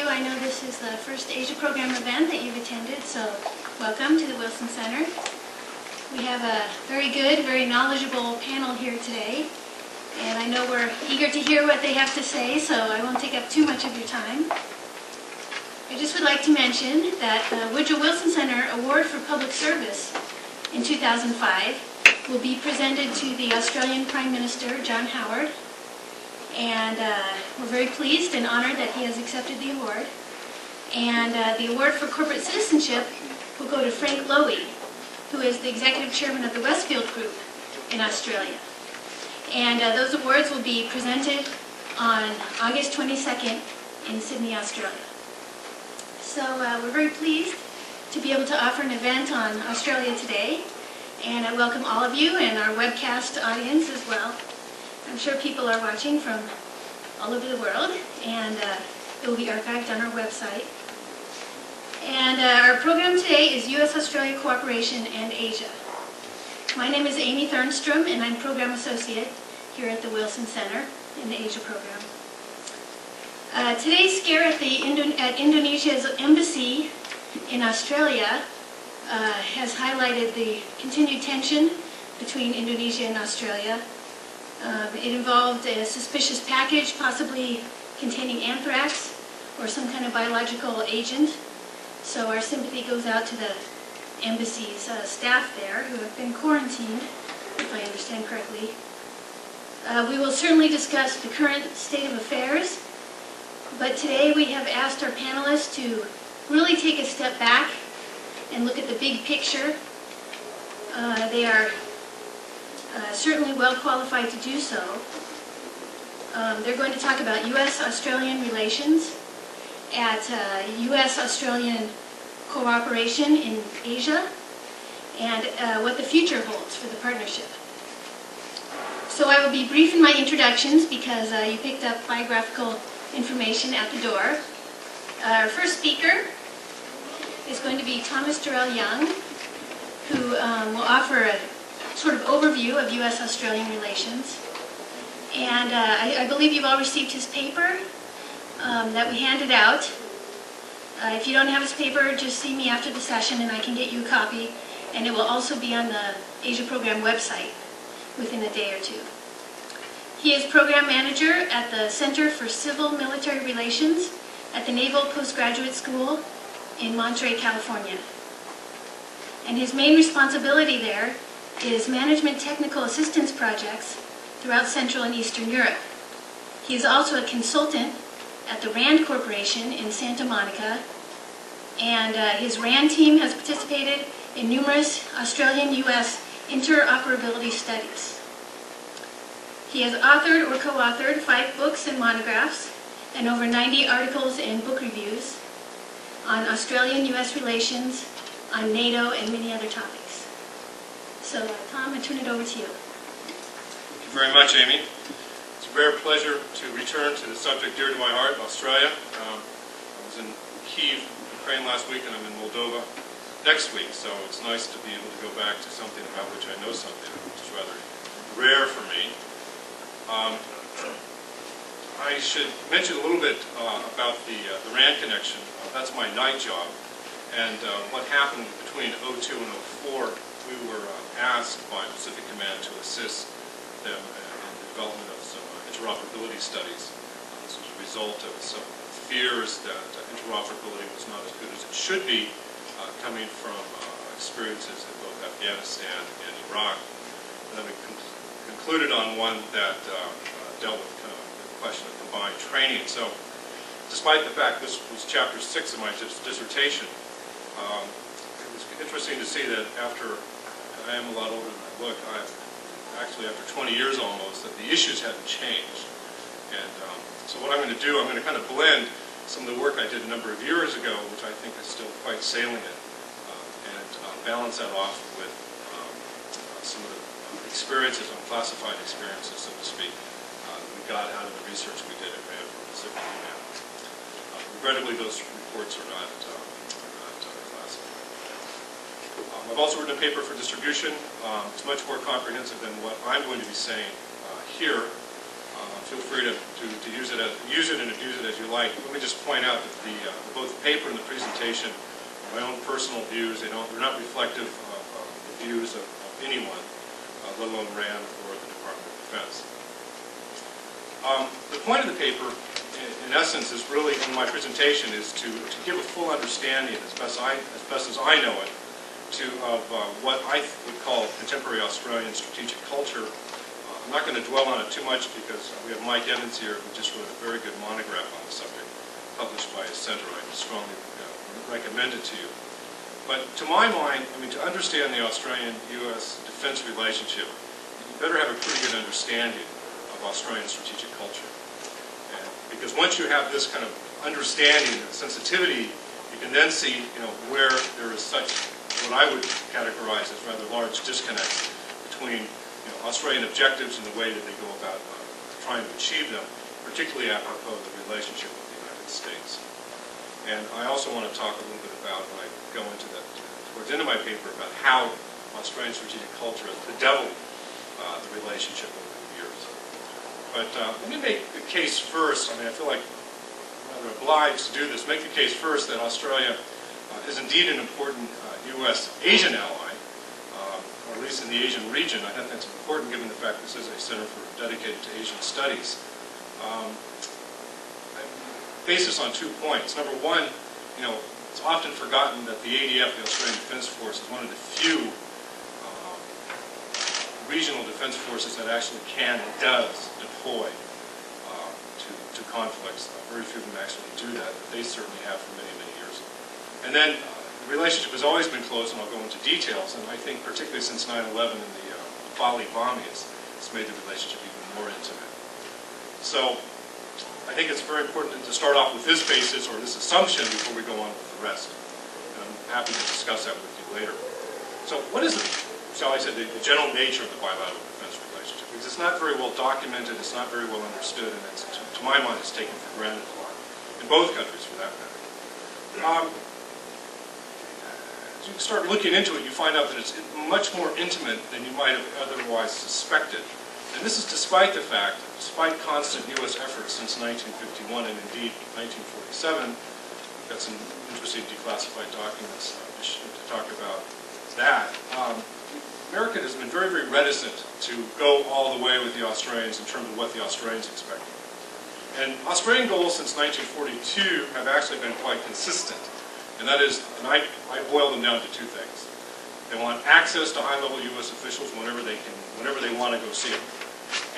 you. I know this is the first Asia program event that you've attended, so welcome to the Wilson Center. We have a very good, very knowledgeable panel here today, and I know we're eager to hear what they have to say, so I won't take up too much of your time. I just would like to mention that the Woodrow Wilson Center Award for Public Service in 2005 will be presented to the Australian Prime Minister, John Howard, and we're very pleased and honored that he has accepted the award. And the award for corporate citizenship will go to Frank Lowy, who is the executive chairman of the Westfield Group in Australia. And those awards will be presented on August 22nd in Sydney, Australia. So we're very pleased to be able to offer an event on Australia today, and I welcome all of you and our webcast audience as well. I'm sure people are watching from all over the world, and it will be archived on our website. And our program today is U.S.-Australia Cooperation and Asia. My name is Amy Thernstrom, and I'm Program Associate here at the Wilson Center in the Asia program. Today's scare at Indonesia's embassy in Australia has highlighted the continued tension between Indonesia and Australia. It involved a suspicious package, possibly containing anthrax or some kind of biological agent. So our sympathy goes out to the embassy's staff there, who have been quarantined, if I understand correctly. We will certainly discuss the current state of affairs, but today we have asked our panelists to really take a step back and look at the big picture. They are certainly well qualified to do so. They're going to talk about U.S.-Australian relations, at U.S.-Australian cooperation in Asia, and what the future holds for the partnership. So I will be brief in my introductions because you picked up biographical information at the door. Our first speaker is going to be Thomas-Durell Young, who will offer a sort of overview of U.S.-Australian relations. And I believe you've all received his paper that we handed out. If you don't have his paper, just see me after the session and I can get you a copy. And it will also be on the Asia Program website within a day or two. He is Program Manager at the Center for Civil-Military Relations at the Naval Postgraduate School in Monterey, California. And his main responsibility there is management technical assistance projects throughout Central and Eastern Europe. He is also a consultant at the RAND Corporation in Santa Monica, and his RAND team has participated in numerous Australian-U.S. interoperability studies. He has authored or co-authored 5 books and monographs and over 90 articles and book reviews on Australian-U.S. relations, on NATO, and many other topics. So, Tom, I turn it over to you. Thank you very much, Amy. It's a rare pleasure to return to the subject dear to my heart, Australia. I was in Kyiv, Ukraine last week, and I'm in Moldova next week, so it's nice to be able to go back to something about which I know something, which is rather rare for me. I should mention a little bit about the RAND connection. That's my night job, and what happened between 2002 and 2004, we were asked by Pacific Command to assist them in the development of some interoperability studies. This was a result of some fears that interoperability was not as good as it should be, coming from experiences in both Afghanistan and Iraq. And then we concluded on one that dealt with kind of the question of combined training. So, despite the fact this was chapter 6 of my dissertation, it was interesting to see that after, I am a lot older than I look, actually after 20 years almost, that the issues hadn't changed. And so what I'm going to do, I'm going to kind of blend some of the work I did a number of years ago, which I think is still quite salient, and balance that off with some of the experiences, unclassified experiences, so to speak, we got out of the research we did at RAND for Pacific Command. Regrettably, those reports are not classified. I've also written a paper for distribution. It's much more comprehensive than what I'm going to be saying here. feel free to use it and abuse it as you like. Let me just point out that both the paper and the presentation are my own personal views. They're not reflective of the views of anyone, let alone RAND or the Department of Defense. The point of the paper, in essence, is really, in my presentation, is to give a full understanding, as best as I know it, of what I would call contemporary Australian strategic culture. I'm not going to dwell on it too much because we have Mike Evans here, who just wrote a very good monograph on the subject, published by his center. I strongly recommend it to you. But to my mind, to understand the Australian-U.S. defense relationship, you better have a pretty good understanding of Australian strategic culture. And because once you have this kind of understanding and sensitivity, you can then see, where there is such what I would categorize as rather large disconnects between Australian objectives and the way that they go about trying to achieve them, particularly apropos of the relationship with the United States. And I also want to talk a little bit about, when I go into that towards the end of my paper, about how Australian strategic culture has bedeviled the relationship over the years. But let me make the case first. I feel like I'm rather obliged to do this. Make the case first that Australia is indeed an important U.S. Asian ally, or at least in the Asian region. I think that's important given the fact this is a center dedicated to Asian studies. Basis on 2 points. Number one, it's often forgotten that the ADF, the Australian Defence Force, is one of the few regional defense forces that actually can and does deploy to conflicts. Very few of them actually do that, but they certainly have for many, many years. And then the relationship has always been close, and I'll go into details, and I think particularly since 9/11 and the Bali bombing, it's made the relationship even more intimate. So I think it's very important to start off with this basis, or this assumption, before we go on with the rest. And I'm happy to discuss that with you later. So what is, shall I say, the general nature of the bilateral defense relationship? Because it's not very well documented, it's not very well understood, and it's, to my mind, it's taken for granted a lot, in both countries for that matter. As you start looking into it, you find out that it's much more intimate than you might have otherwise suspected. And this is despite the fact, despite constant U.S. efforts since 1951 and indeed 1947, we've got some interesting declassified documents to talk about that. America has been very, very reticent to go all the way with the Australians in terms of what the Australians expected. And Australian goals since 1942 have actually been quite consistent. And that is, and I boil them down to 2 things. They want access to high-level U.S. officials whenever they want to go see them.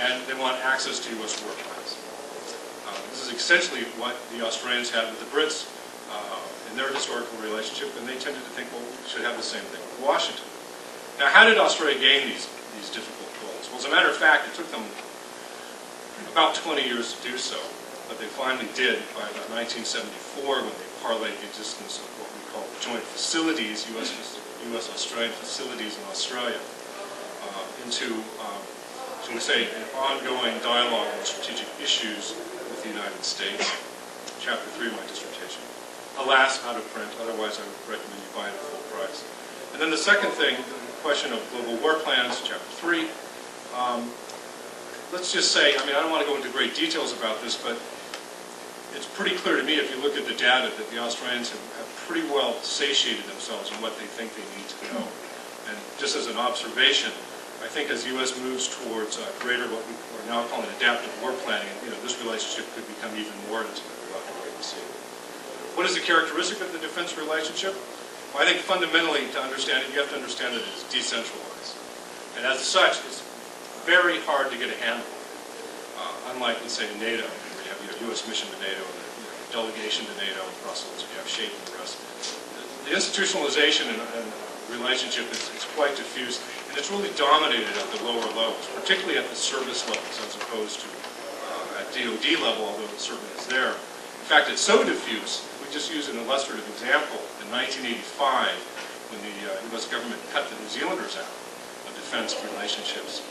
And they want access to U.S. war plans. This is essentially what the Australians had with the Brits in their historical relationship, and they tended to think, well, we should have the same thing with Washington. Now, how did Australia gain these difficult goals? Well, as a matter of fact, it took them about 20 years to do so, but they finally did by about 1974 when they parlayed the existence of what we call joint facilities, U.S.-Australian facilities in Australia, into, shall we say, an ongoing dialogue on strategic issues with the United States. Chapter 3 of my dissertation. Alas, out of print, otherwise I would recommend you buy it at full price. And then the second thing, the question of global war plans, chapter 3. Let's just say, I don't want to go into great details about this, but it's pretty clear to me if you look at the data that the Australians have pretty well satiated themselves in what they think they need to know. And just as an observation, I think as the U.S. moves towards greater what we are now calling adaptive war planning, this relationship could become even more intimate. We'll have to wait and see. What is the characteristic of the defense relationship? Well, I think fundamentally to understand it, you have to understand that it's decentralized. And as such, it's very hard to get a handle on it. Unlike, let's say, NATO, where you have your U.S. mission to NATO and the delegation to NATO in Brussels, you have SHAPE and the rest. The institutionalization and relationship is quite diffuse, and it's really dominated at the lower levels, particularly at the service levels as opposed to at DoD level, although it certainly is there. In fact, it's so diffuse, we just use an illustrative example. In 1985, when the U.S. government cut the New Zealanders out of defense relationships,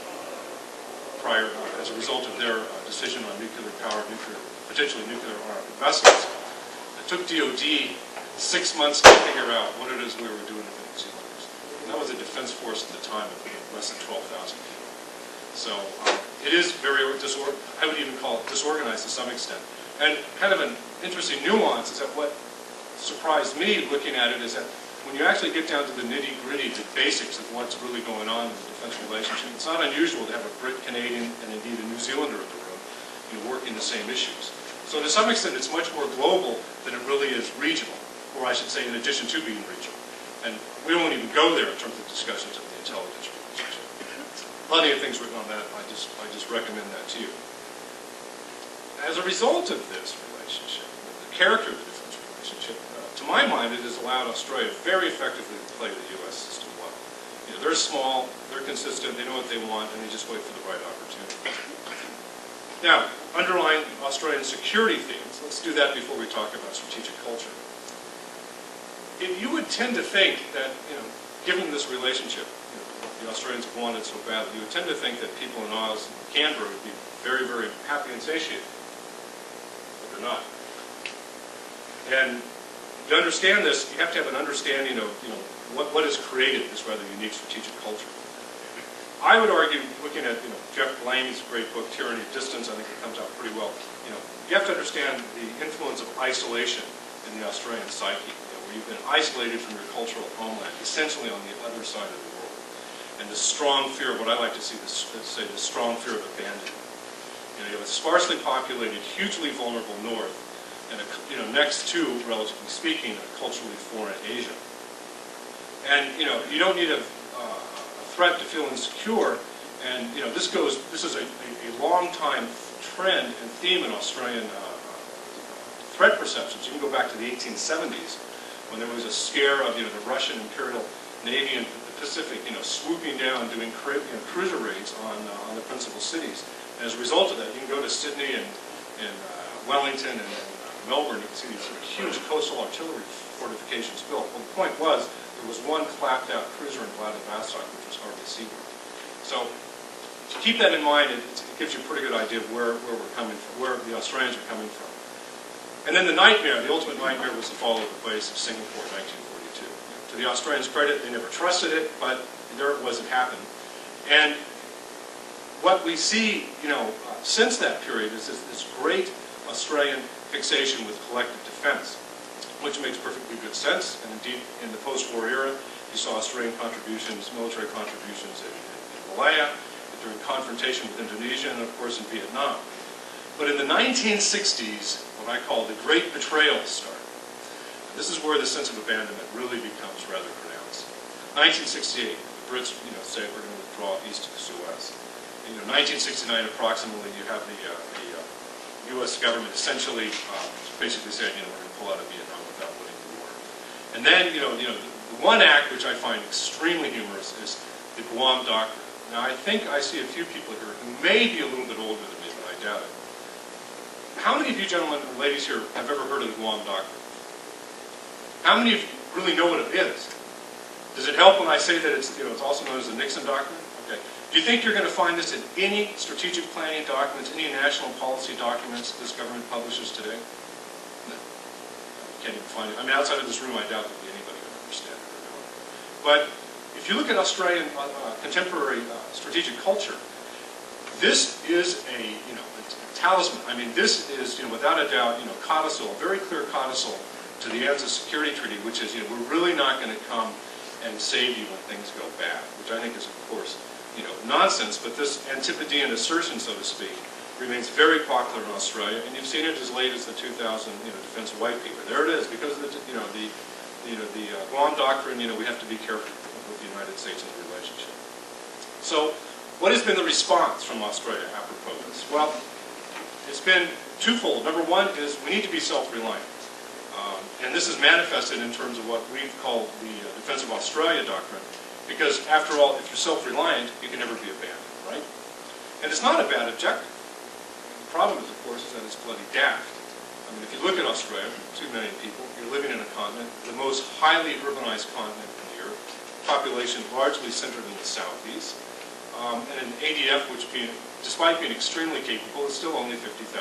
as a result of their decision on nuclear power, potentially nuclear armed vessels, it took DoD 6 months to figure out what it is we were doing with the New Zealanders. And that was a defense force at the time of less than 12,000 people. So it is very I would even call it disorganized to some extent. And kind of an interesting nuance is that what surprised me looking at it is that when you actually get down to the nitty-gritty, the basics of what's really going on in the defense relationship, it's not unusual to have a Brit-Canadian and indeed a New Zealander in the room, working the same issues. So to some extent, it's much more global than it really is regional, or I should say, in addition to being regional. And we won't even go there in terms of discussions of the intelligence relationship. Plenty of things written on that. I just recommend that to you. As a result of this relationship, the character of the defense relationship, to my mind, it has allowed Australia very effectively to play the U.S. system well. They're small, they're consistent, they know what they want, and they just wait for the right opportunity. Now, underlying Australian security themes, let's do that before we talk about strategic culture. You would tend to think that, given this relationship, the Australians have wanted so badly, you would tend to think that people in Oz and Canberra would be very, very happy and satiated. But they're not. And to understand this, you have to have an understanding of, what has created this rather unique strategic culture. I would argue, looking at, Jeff Blaney's great book, Tyranny of Distance, I think it comes out pretty well. You have to understand the influence of isolation in the Australian psyche, where you've been isolated from your cultural homeland, essentially on the other side of the world. And the strong fear, what I like to say, the strong fear of abandonment. You have a sparsely populated, hugely vulnerable north, and next to, relatively speaking, a culturally foreign Asia. And you don't need a threat to feel insecure. And this is a long time trend and theme in Australian threat perceptions. You can go back to the 1870s when there was a scare of the Russian Imperial Navy in the Pacific, swooping down, doing cruiser raids on the principal cities. And as a result of that, you can go to Sydney and Wellington and Melbourne, you can see these sort of huge coastal artillery fortifications built. Well, the point was, there was one clapped-out cruiser in Vladivostok, which was hardly seaworthy. So, to keep that in mind, it gives you a pretty good idea of where we're coming from, where the Australians are coming from. And then the nightmare, the ultimate nightmare, was the fall of the base of Singapore in 1942. To the Australians' credit, they never trusted it, but there it was, it happened. And what we see, since that period is this great Australian fixation with collective defense, which makes perfectly good sense. And indeed, in the post-war era, you saw Australian contributions, military contributions in Malaya, during confrontation with Indonesia, and of course in Vietnam. But in the 1960s, what I call the Great Betrayal started. This is where the sense of abandonment really becomes rather pronounced. 1968, the Brits, say we're going to withdraw east of Suez. In 1969, approximately, you have the U.S. government essentially basically saying, we're going to pull out of Vietnam without winning the war. And then, the one act which I find extremely humorous is the Guam Doctrine. Now, I think I see a few people here who may be a little bit older than me, but I doubt it. How many of you gentlemen and ladies here have ever heard of the Guam Doctrine? How many of you really know what it is? Does it help when I say that it's also known as the Nixon Doctrine? Okay. Do you think you're going to find this in any strategic planning documents, any national policy documents this government publishes today? No. You can't even find it. I mean, outside of this room, I doubt that anybody would understand it or know it. But if you look at Australian contemporary strategic culture, this is a talisman. I mean, this is without a doubt codicil, a very clear codicil to the ANZUS Security Treaty, which is we're really not going to come and save you when things go bad, which I think is of course nonsense. But this Antipodean assertion, so to speak, remains very popular in Australia, and you've seen it as late as the 2000 Defense White Paper. There it is, because of the the Guam Doctrine. We have to be careful with the United States in the relationship. So, what has been the response from Australia apropos of this? Well, it's been twofold. Number one is we need to be self-reliant. And this is manifested in terms of what we've called the Defense of Australia Doctrine, because after all, if you're self-reliant, you can never be abandoned, right? And it's not a bad objective. The problem is, of course, is that it's bloody daft. I mean, if you look at Australia, 2 million people, you're living in a continent, the most highly urbanized continent in Europe, population largely centered in the southeast, and an ADF which, despite being extremely capable, is still only 50,000.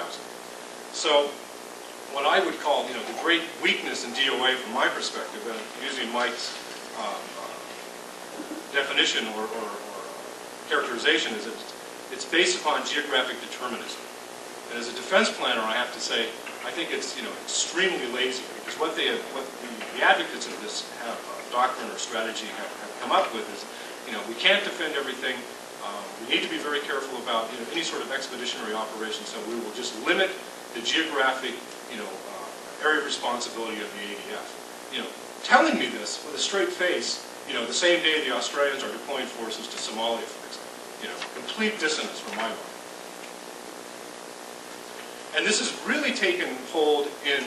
So, what I would call, the great weakness in DOA from my perspective, and using Mike's definition or characterization, is that it's based upon geographic determinism. And as a defense planner, I have to say, I think it's extremely lazy, because what the advocates of this doctrine or strategy have come up with is, we can't defend everything. We need to be very careful about any sort of expeditionary operation, so we will just limit the geographic area of responsibility of the ADF. Telling me this with a straight face, the same day the Australians are deploying forces to Somalia, for example. Complete dissonance from my mind. And this has really taken hold in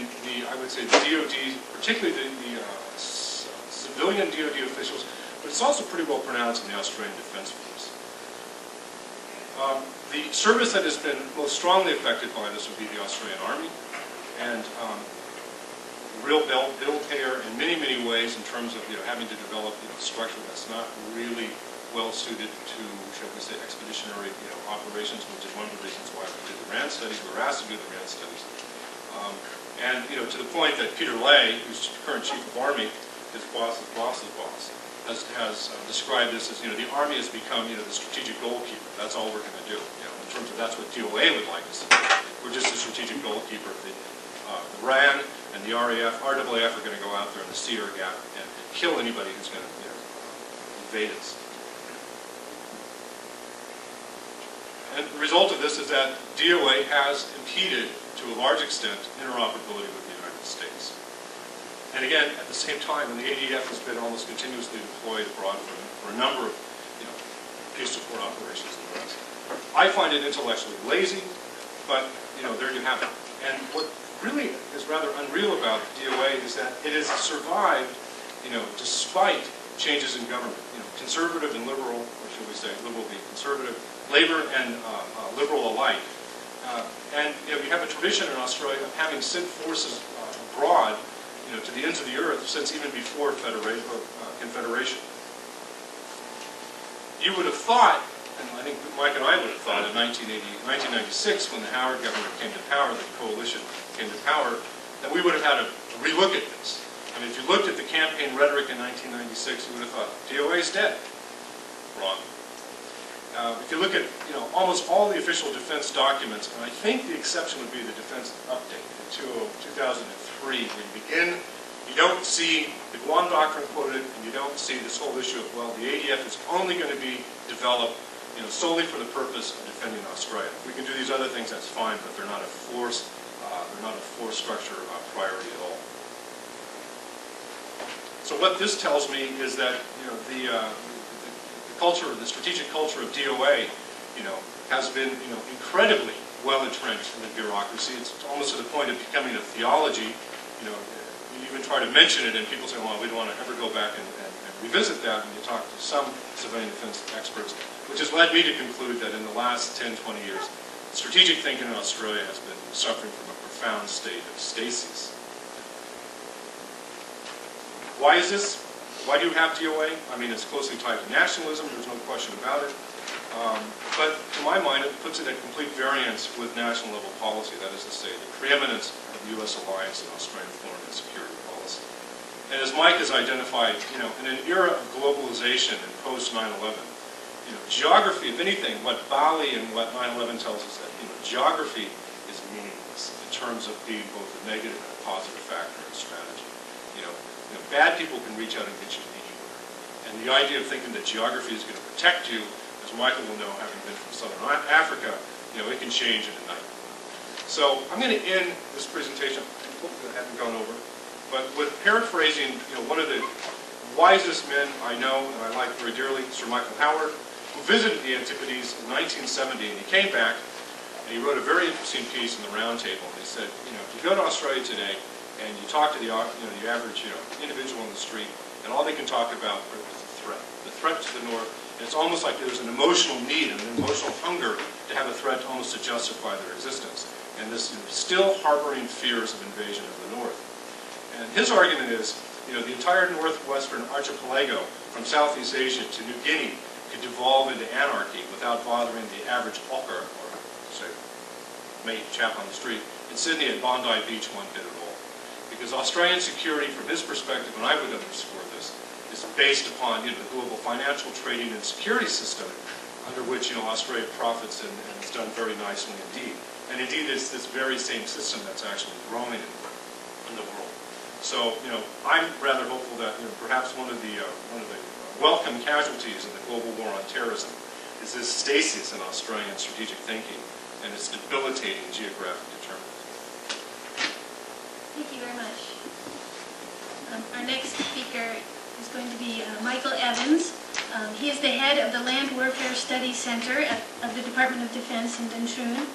I would say, the DoD, particularly the civilian DoD officials, but it's also pretty well pronounced in the Australian Defence Force. The service that has been most strongly affected by this would be the Australian Army, and real bill payer in many, many ways in terms of having to develop structure that's not really well suited to, shall we say, expeditionary operations, which is one of the reasons why we did the RAND studies. We were asked to do the RAND studies, and to the point that Peter Lay, who's current chief of Army, his boss's boss's boss, has described this as the Army has become the strategic goalkeeper. That's all we're going to do. In terms of that's what DOA would like us to do. We're just a strategic goalkeeper. The RAN and the RAF are going to go out there in the sea or gap and kill anybody who's going to invade us. And the result of this is that DOA has impeded, to a large extent, interoperability with the United States. And again, at the same time, when the ADF has been almost continuously deployed abroad for a number of peace support operations and the rest. I find it intellectually lazy, but there you have it. And what really is rather unreal about DOA is that it has survived, despite changes in government. Conservative and liberal, or should we say, liberal being conservative, Labour and liberal alike. And you have a tradition in Australia of having sent forces abroad, to the ends of the earth since even before Confederation. You would have thought, and I think Mike and I would have thought in 1996, when the Howard government came to power, the coalition came to power, that we would have had a relook at this. I mean, if you looked at the campaign rhetoric in 1996, you would have thought, DOA is dead. Wrong. If you look at almost all the official defense documents, and I think the exception would be the defense update in 2003, you don't see the Guam Doctrine quoted, and you don't see this whole issue of, well, the ADF is only going to be developed solely for the purpose of defending Australia. If we can do these other things, that's fine, but they're not a force structure priority at all. So what this tells me is that the culture, the strategic culture of DOA, has been incredibly well entrenched in the bureaucracy. It's almost to the point of becoming a theology. You even try to mention it, and people say, "Well, we don't want to ever go back and revisit that." And you talk to some civilian defense experts, which has led me to conclude that in the last 10, 20 years, strategic thinking in Australia has been suffering from a profound state of stasis. Why is this? Why do you have DOA? I mean, it's closely tied to nationalism, there's no question about it. But to my mind, it puts it at complete variance with national level policy, that is to say, the preeminence of U.S. alliance in Australian foreign and security policy. And as Mike has identified, in an era of globalization and post 9/11, geography, if anything, what Bali and what 9/11 tells us that, geography is meaningless in terms of being both a negative and a positive factor in strategy. Bad people can reach out and get you anywhere. And the idea of thinking that geography is going to protect you, as Michael will know, having been from Southern Africa, it can change in a night. So I'm going to end this presentation, I haven't gone over, but with paraphrasing, one of the wisest men I know and I like very dearly, Sir Michael Howard, who visited the Antipodes in 1970, and he came back and he wrote a very interesting piece in the Round Table. And he said, if you go to Australia today and you talk to the average individual on the street, and all they can talk about is the threat to the north. And it's almost like there's an emotional need and an emotional hunger to have a threat almost to justify their existence. And this still harboring fears of invasion of the north. And his argument is, the entire northwestern archipelago from Southeast Asia to New Guinea could devolve into anarchy without bothering the average hawker or, say, mate chap on the street. In Sydney at Bondi Beach, one bit at all. Because Australian security, from his perspective, and I would underscore this, is based upon the global financial, trading, and security system under which, Australia profits and it's done very nicely indeed. And indeed, it's this very same system that's actually growing in the world. So, I'm rather hopeful that, perhaps one of the welcome casualties in the global war on terrorism is this stasis in Australian strategic thinking and its debilitating geographic determinism. Thank you very much. Our next speaker is going to be Michael Evans. He is the head of the Land Warfare Studies Center of the Department of Defense in Duntroon,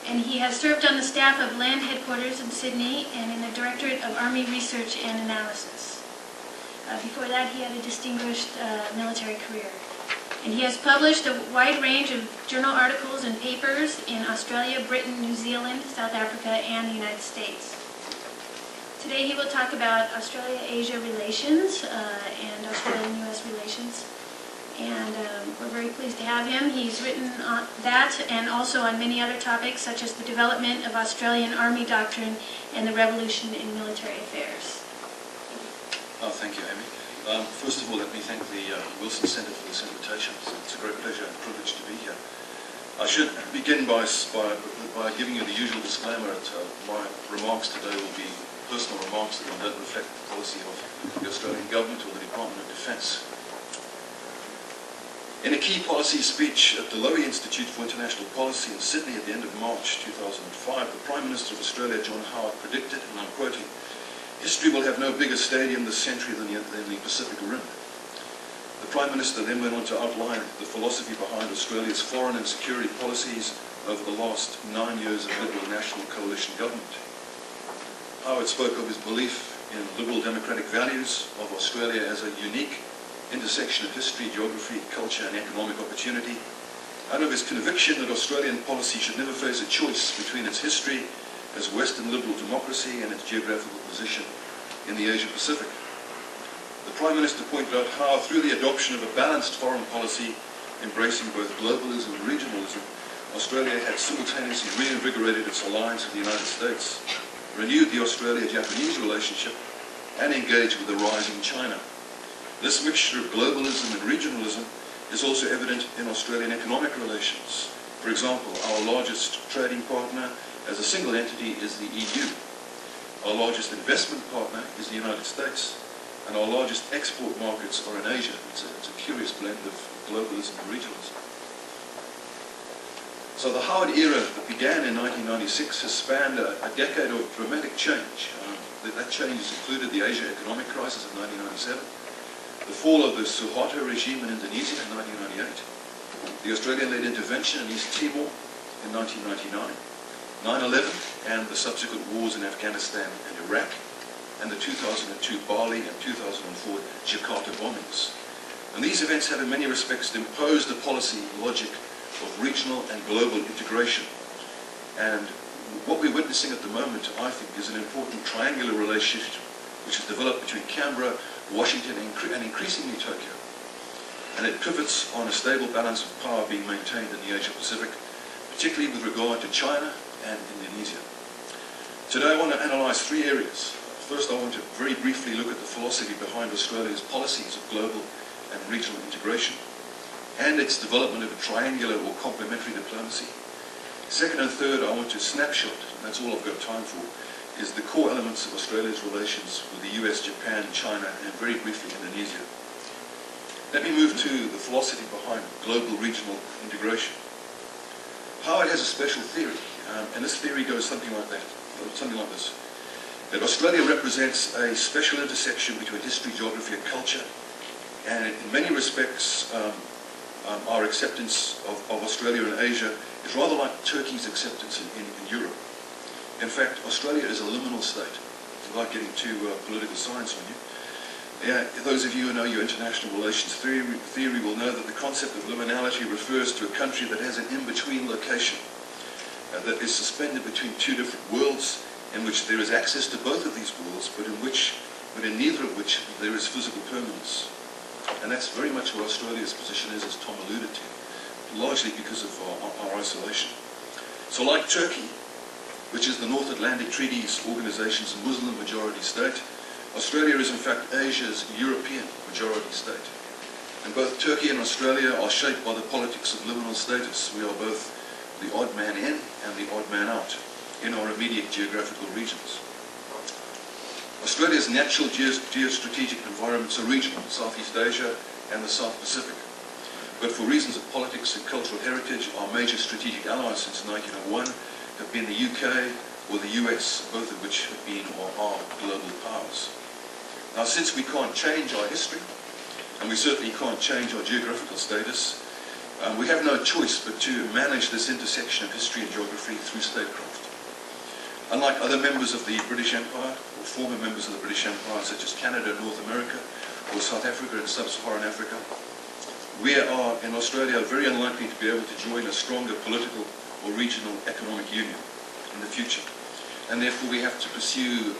and he has served on the staff of Land Headquarters in Sydney and in the Directorate of Army Research and Analysis. Before that, he had a distinguished military career. And he has published a wide range of journal articles and papers in Australia, Britain, New Zealand, South Africa, and the United States. Today he will talk about Australia-Asia relations and Australian-U.S. relations. And we're very pleased to have him. He's written on that and also on many other topics, such as the development of Australian Army Doctrine and the revolution in military affairs. Thank you, Amy. First of all, let me thank the Wilson Centre for this invitation. It's a great pleasure and privilege to be here. I should begin by giving you the usual disclaimer that my remarks today will be personal remarks that don't reflect the policy of the Australian Government or the Department of Defence. In a key policy speech at the Lowy Institute for International Policy in Sydney at the end of March 2005, the Prime Minister of Australia, John Howard, predicted, and I'm quoting, "History will have no bigger stadium this century than the Pacific Rim." The Prime Minister then went on to outline the philosophy behind Australia's foreign and security policies over the last 9 years of Liberal National Coalition government. Howard spoke of his belief in liberal democratic values, of Australia as a unique intersection of history, geography, culture and economic opportunity, and of his conviction that Australian policy should never face a choice between its history as Western liberal democracy and its geographical position in the Asia Pacific. The Prime Minister pointed out how, through the adoption of a balanced foreign policy embracing both globalism and regionalism, Australia had simultaneously reinvigorated its alliance with the United States, renewed the Australia-Japanese relationship, and engaged with the rising China. This mixture of globalism and regionalism is also evident in Australian economic relations. For example, our largest trading partner as a single entity is the EU. Our largest investment partner is the United States. And our largest export markets are in Asia. It's a curious blend of globalism and regionalism. So the Howard era that began in 1996 has spanned a decade of dramatic change. That change has included the Asia economic crisis of 1997, the fall of the Suharto regime in Indonesia in 1998, the Australian-led intervention in East Timor in 1999, 9/11 and the subsequent wars in Afghanistan and Iraq, and the 2002 Bali and 2004 Jakarta bombings. And these events have in many respects imposed the policy logic of regional and global integration. And what we're witnessing at the moment, I think, is an important triangular relationship which has developed between Canberra, Washington, and increasingly Tokyo. And it pivots on a stable balance of power being maintained in the Asia Pacific, particularly with regard to China and Indonesia. Today I want to analyze three areas. First, I want to very briefly look at the philosophy behind Australia's policies of global and regional integration and its development of a triangular or complementary diplomacy. Second and third, I want to snapshot, and that's all I've got time for, is the core elements of Australia's relations with the US, Japan, China, and very briefly Indonesia. Let me move to the philosophy behind global regional integration. Howard has a special theory, and this theory goes something like this. That Australia represents a special intersection between history, geography and culture, and in many respects our acceptance of Australia in Asia is rather like Turkey's acceptance in Europe. In fact, Australia is a liminal state. Without getting too political science on you, those of you who know your international relations theory will know that the concept of liminality refers to a country that has an in-between location that is suspended between two different worlds, in which there is access to both of these worlds, but in neither of which there is physical permanence. And that's very much what Australia's position is, as Tom alluded to, largely because of our isolation. So like Turkey, which is the North Atlantic Treaties Organization's Muslim majority state, Australia is in fact Asia's European majority state. And both Turkey and Australia are shaped by the politics of liminal status. We are both the odd man in and the odd man out in our immediate geographical regions. Australia's natural geostrategic environments are regional, Southeast Asia and the South Pacific. But for reasons of politics and cultural heritage, our major strategic allies since 1901 have been the UK or the US, both of which have been or are global powers. Now, since we can't change our history, and we certainly can't change our geographical status, we have no choice but to manage this intersection of history and geography through statecraft. Unlike other members of the British Empire, or former members of the British Empire, such as Canada and North America, or South Africa and Sub-Saharan Africa, we are in Australia very unlikely to be able to join a stronger political or regional economic union in the future. And therefore we have to pursue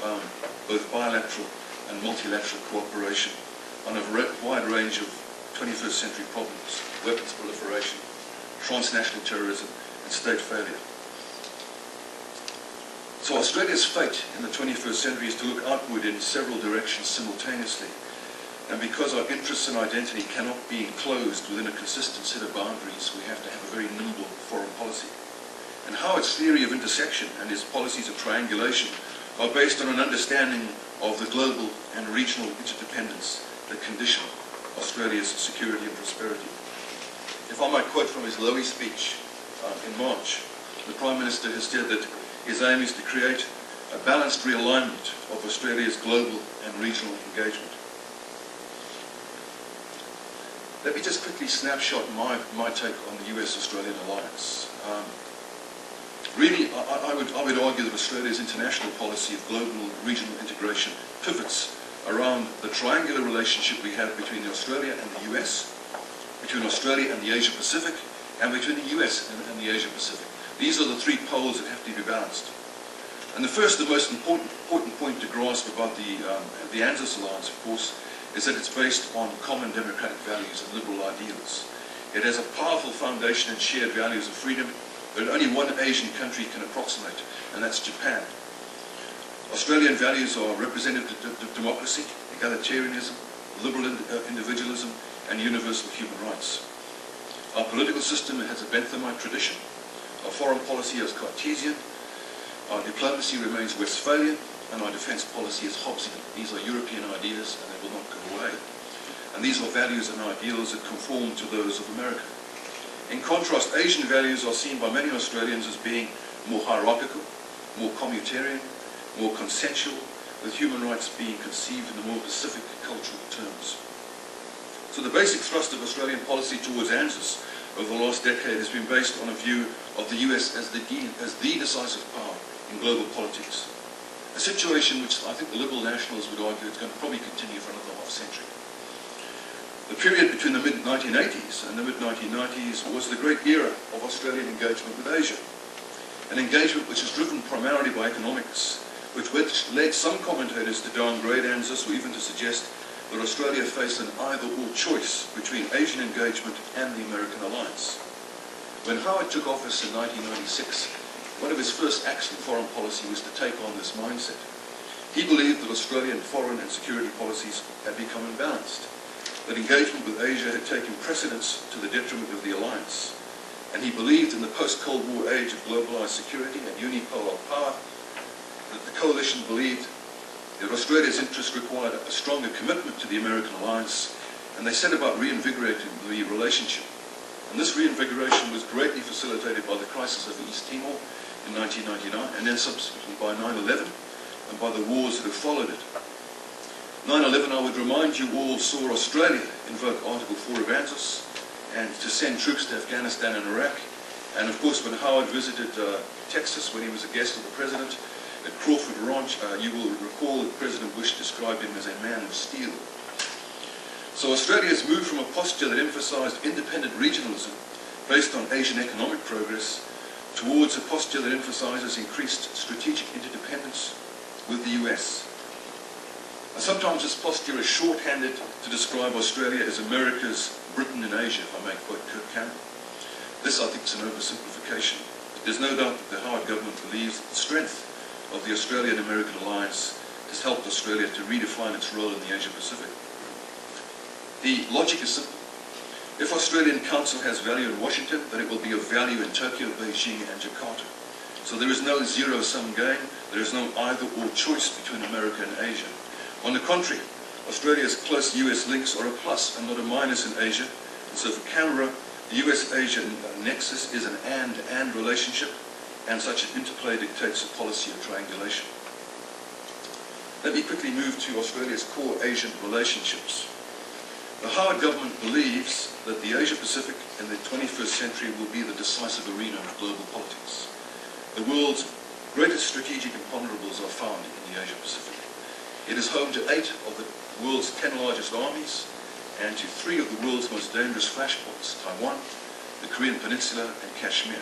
both bilateral and multilateral cooperation on a wide range of 21st century problems: weapons proliferation, transnational terrorism, and state failure. So Australia's fate in the 21st century is to look outward in several directions simultaneously. And because our interests and identity cannot be enclosed within a consistent set of boundaries, we have to have a very nimble foreign policy. And Howard's theory of intersection and his policies of triangulation are based on an understanding of the global and regional interdependence that condition Australia's security and prosperity. If I might quote from his Lowy speech in March, the Prime Minister has said that his aim is to create a balanced realignment of Australia's global and regional engagement. Let me just quickly snapshot my take on the US-Australian alliance. Really, I would argue that Australia's international policy of global and regional integration pivots around the triangular relationship we have between Australia and the US, between Australia and the Asia-Pacific, and between the US and the Asia-Pacific. These are the three poles that have to be balanced. And the first, the most important point to grasp about the ANZUS alliance, of course, is that it's based on common democratic values and liberal ideals. It has a powerful foundation in shared values of freedom that only one Asian country can approximate, and that's Japan. Australian values are representative democracy, egalitarianism, liberal individualism, and universal human rights. Our political system has a Benthamite tradition. Our foreign policy is Cartesian. Our diplomacy remains Westphalian, and our defence policy is Hobbesian. These are European ideas, and they will not go away. And these are values and ideals that conform to those of America. In contrast, Asian values are seen by many Australians as being more hierarchical, more communitarian, more consensual, with human rights being conceived in the more Pacific cultural terms. So the basic thrust of Australian policy towards ANZUS over the last decade has been based on a view of the US as the decisive power in global politics. A situation which I think the Liberal Nationals would argue is going to probably continue for another half century. The period between the mid-1980s and the mid-1990s was the great era of Australian engagement with Asia. An engagement which is driven primarily by economics, which led some commentators to downgrade ANZUS or even to suggest that Australia faced an either-or choice between Asian engagement and the American alliance. When Howard took office in 1996, one of his first acts in foreign policy was to take on this mindset. He believed that Australian foreign and security policies had become imbalanced, that engagement with Asia had taken precedence to the detriment of the alliance, and he believed in the post-Cold War age of globalized security and unipolar power that the coalition believed that Australia's interests required a stronger commitment to the American alliance, and they set about reinvigorating the relationship. And this reinvigoration was greatly facilitated by the crisis of East Timor in 1999, and then subsequently by 9/11 and by the wars that have followed it. 9/11, I would remind you all, saw Australia invoke Article 4 of ANZUS and to send troops to Afghanistan and Iraq. And of course, when Howard visited Texas, when he was a guest of the President at Crawford Ranch, you will recall that President Bush described him as a man of steel. So Australia has moved from a posture that emphasized independent regionalism based on Asian economic progress towards a posture that emphasizes increased strategic interdependence with the US. And sometimes this posture is shorthanded to describe Australia as America's Britain in Asia, if I may quote Kirk Campbell. This, I think, is an oversimplification. There's no doubt that the Howard government believes that the strength of the Australian-American alliance has helped Australia to redefine its role in the Asia-Pacific. The logic is simple. If Australian counsel has value in Washington, then it will be of value in Tokyo, Beijing and Jakarta. So there is no zero-sum game, there is no either-or choice between America and Asia. On the contrary, Australia's close US links are a plus and not a minus in Asia. And so for Canberra, the US-Asia nexus is an and relationship, and such an interplay dictates a policy of triangulation. Let me quickly move to Australia's core Asian relationships. The Howard government believes that the Asia-Pacific in the 21st century will be the decisive arena of global politics. The world's greatest strategic imponderables are found in the Asia-Pacific. It is home to 8 of the world's 10 largest armies and to 3 of the world's most dangerous flashpoints, Taiwan, the Korean Peninsula and Kashmir.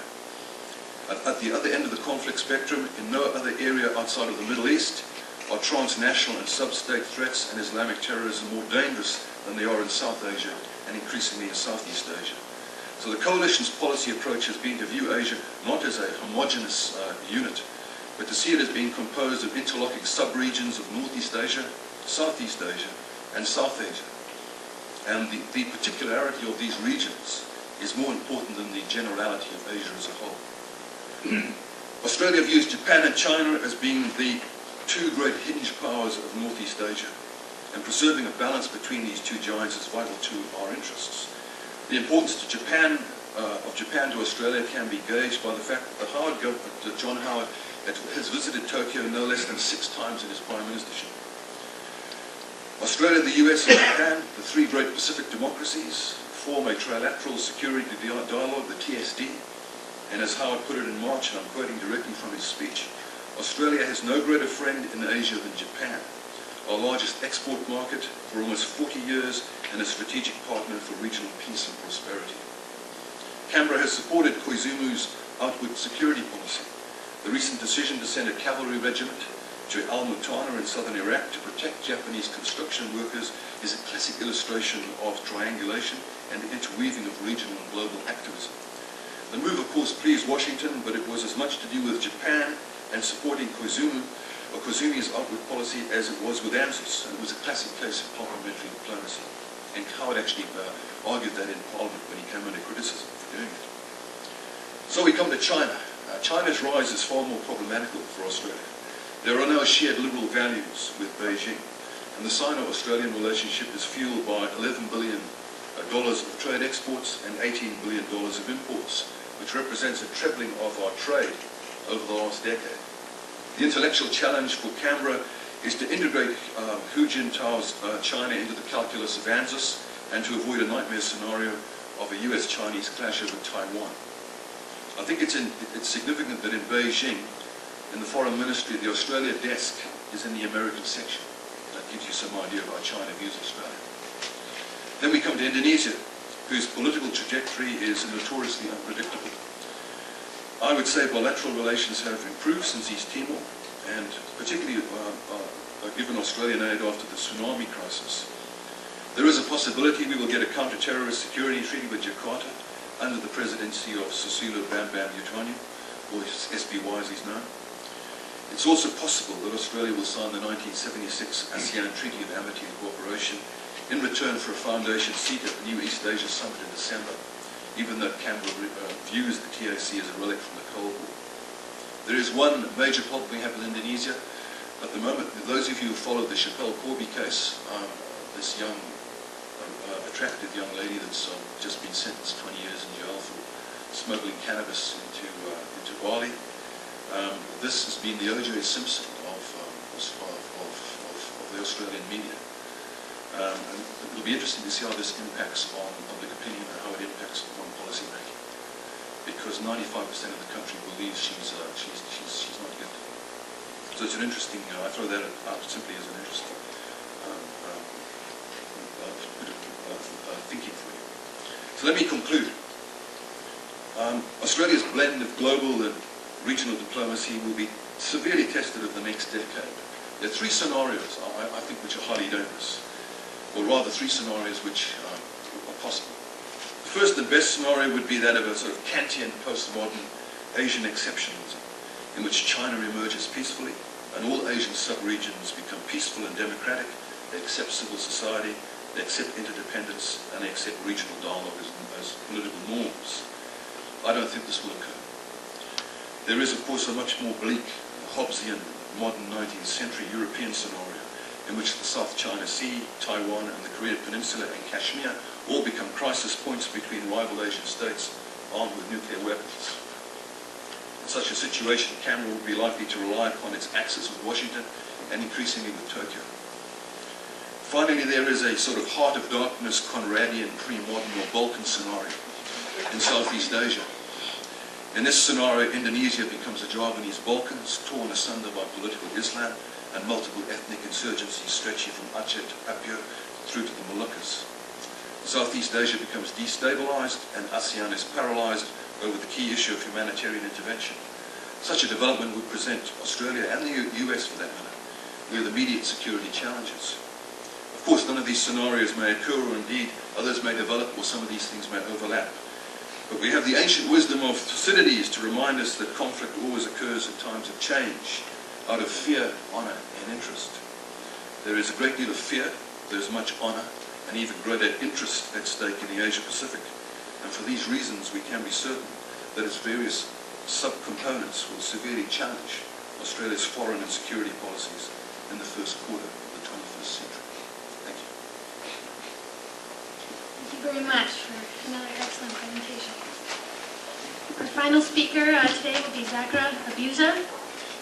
At the other end of the conflict spectrum, in no other area outside of the Middle East, are transnational and sub-state threats and Islamic terrorism more dangerous than they are in South Asia and increasingly in Southeast Asia. So the coalition's policy approach has been to view Asia not as a homogeneous unit, but to see it as being composed of interlocking sub-regions of Northeast Asia, Southeast Asia, and South Asia. And the particularity of these regions is more important than the generality of Asia as a whole. Australia views Japan and China as being the 2 great hinge powers of Northeast Asia, and preserving a balance between these 2 giants is vital to our interests. The importance to Japan, of Japan to Australia can be gauged by the fact that the Howard government, John Howard, has visited Tokyo no less than 6 times in his prime ministership. Australia, the US and Japan, the 3 great Pacific democracies, form a trilateral security dialogue, the TSD, and as Howard put it in March, and I'm quoting directly from his speech, Australia has no greater friend in Asia than Japan, our largest export market for almost 40 years and a strategic partner for regional peace and prosperity. Canberra has supported Koizumu's outward security policy. The recent decision to send a cavalry regiment to Al-Mutana in southern Iraq to protect Japanese construction workers is a classic illustration of triangulation and the interweaving of regional and global activism. The move, of course, pleased Washington, but it was as much to do with Japan and supporting Koizumi's outward policy as it was with ANZUS, and it was a classic case of parliamentary diplomacy. And Howard actually argued that in Parliament when he came under criticism for doing it. So we come to China. China's rise is far more problematical for Australia. There are no shared liberal values with Beijing, and the Sino-Australian relationship is fueled by $11 billion of trade exports and $18 billion of imports, which represents a trebling of our trade over the last decade. The intellectual challenge for Canberra is to integrate Hu Jintao's China into the calculus of ANZUS and to avoid a nightmare scenario of a US-Chinese clash over Taiwan. I think it's significant that in Beijing, in the Foreign Ministry, the Australia desk is in the American section. That gives you some idea of how China views Australia. Then we come to Indonesia, whose political trajectory is notoriously unpredictable. I would say bilateral relations have improved since East Timor, and particularly given Australian aid after the tsunami crisis. There is a possibility we will get a counter-terrorist security treaty with Jakarta under the presidency of Susilo Bambam Yudhoyono, or SBY as he's known. It's also possible that Australia will sign the 1976 ASEAN Treaty of Amity and Cooperation in return for a foundation seat at the new East Asia Summit in December, even though Canberra views the TAC as a relic from the Cold War. There is one major problem we have in Indonesia. At the moment, those of you who followed the Chappelle Corby case, this young, attractive young lady that's just been sentenced 20 years in jail for smuggling cannabis into Bali, this has been the O.J. Simpson of the Australian media. And it'll be interesting to see how this impacts on public opinion and how it impacts on policy making, because 95% of the country believes she's not guilty. So it's an interesting. I throw that out simply as an interesting thinking for you. So let me conclude. Australia's blend of global and regional diplomacy will be severely tested over the next decade. There are 3 scenarios, I think, which are highly dangerous, or rather 3 scenarios which are possible. The first and best scenario would be that of a sort of Kantian postmodern Asian exceptionalism, in which China emerges peacefully and all Asian sub-regions become peaceful and democratic. They accept civil society, They accept interdependence and they accept regional dialogue as political norms. I don't think this will occur. There is, of course, a much more bleak, Hobbesian, modern 19th century European scenario in which the South China Sea, Taiwan and the Korean Peninsula and Kashmir all become crisis points between rival Asian states armed with nuclear weapons. In such a situation, Canada would be likely to rely upon its axis with Washington and increasingly with Tokyo. Finally, there is a sort of heart of darkness, Conradian, pre-modern or Balkan scenario in Southeast Asia. In this scenario, Indonesia becomes a Javanese Balkans, torn asunder by political Islam and multiple ethnic insurgencies stretching from Aceh to Papua through to the Moluccas. Southeast Asia becomes destabilized and ASEAN is paralyzed over the key issue of humanitarian intervention. Such a development would present Australia and the US, for that matter, with immediate security challenges. Of course, none of these scenarios may occur, or indeed others may develop, or some of these things may overlap. But we have the ancient wisdom of Thucydides to remind us that conflict always occurs in times of change, out of fear, honor, and interest. There is a great deal of fear, there is much honor, and even greater interest at stake in the Asia-Pacific. And for these reasons, we can be certain that its various subcomponents will severely challenge Australia's foreign and security policies in the first quarter of the 21st century. Thank you. Thank you very much for another excellent presentation. Our final speaker today will be Zachary Abuza.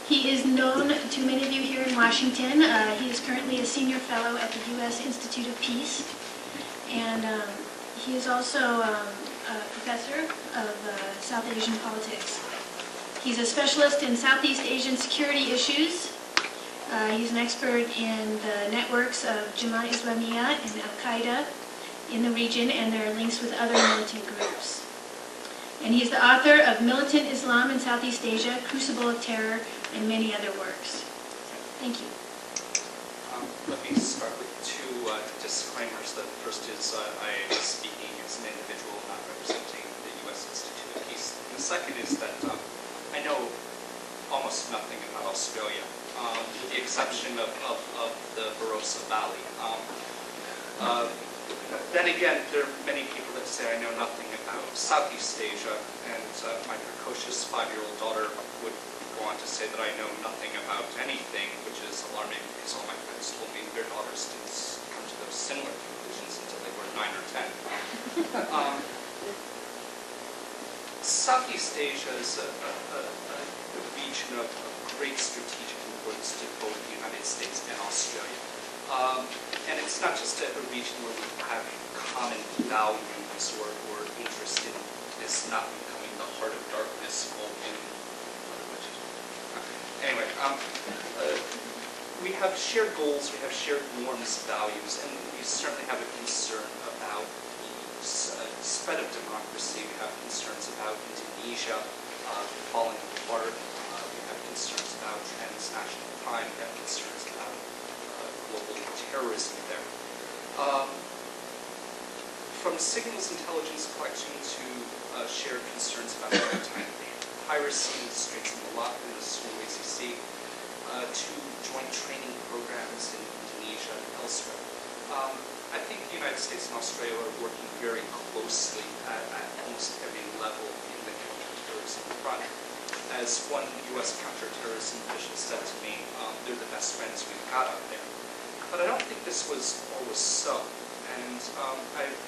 He is known to many of you here in Washington. He is currently a senior fellow at the U.S. Institute of Peace. And he is also a professor of South Asian politics. He's a specialist in Southeast Asian security issues. He's an expert in the networks of Jamaat Islamiyah and Al-Qaeda in the region and their links with other militant groups. And he's the author of Militant Islam in Southeast Asia, Crucible of Terror, and many other works. Thank you. Let me start with two disclaimers. The first is I am speaking as an individual, not representing the U.S. Institute of Peace. And the second is that I know almost nothing about Australia, with the exception of the Barossa Valley. Then again, there are many people that say I know nothing about Southeast Asia, and my precocious 5-year-old daughter would go on to say that I know nothing about anything, which is alarming because all my friends told me their daughters didn't come to those similar conclusions until they were 9 or 10. Southeast Asia is a region of great strategic importance to both the United States and Australia. And it's not just a region where we have common values or interest in this not becoming the heart of darkness. Anyway, we have shared goals, we have shared norms, values, and we certainly have a concern about the spread of democracy. We have concerns about Indonesia falling apart. We have concerns about transnational crime. We have concerns about global terrorism there. From signals intelligence collection to shared concerns about maritime piracy in the Straits of Malacca and the Sulawesi Sea, to joint training programs in Indonesia and elsewhere. I think the United States and Australia are working very closely at almost every level in the counterterrorism front. As one U.S. counterterrorism official said to me, they're the best friends we've got out there. But I don't think this was always so. And I've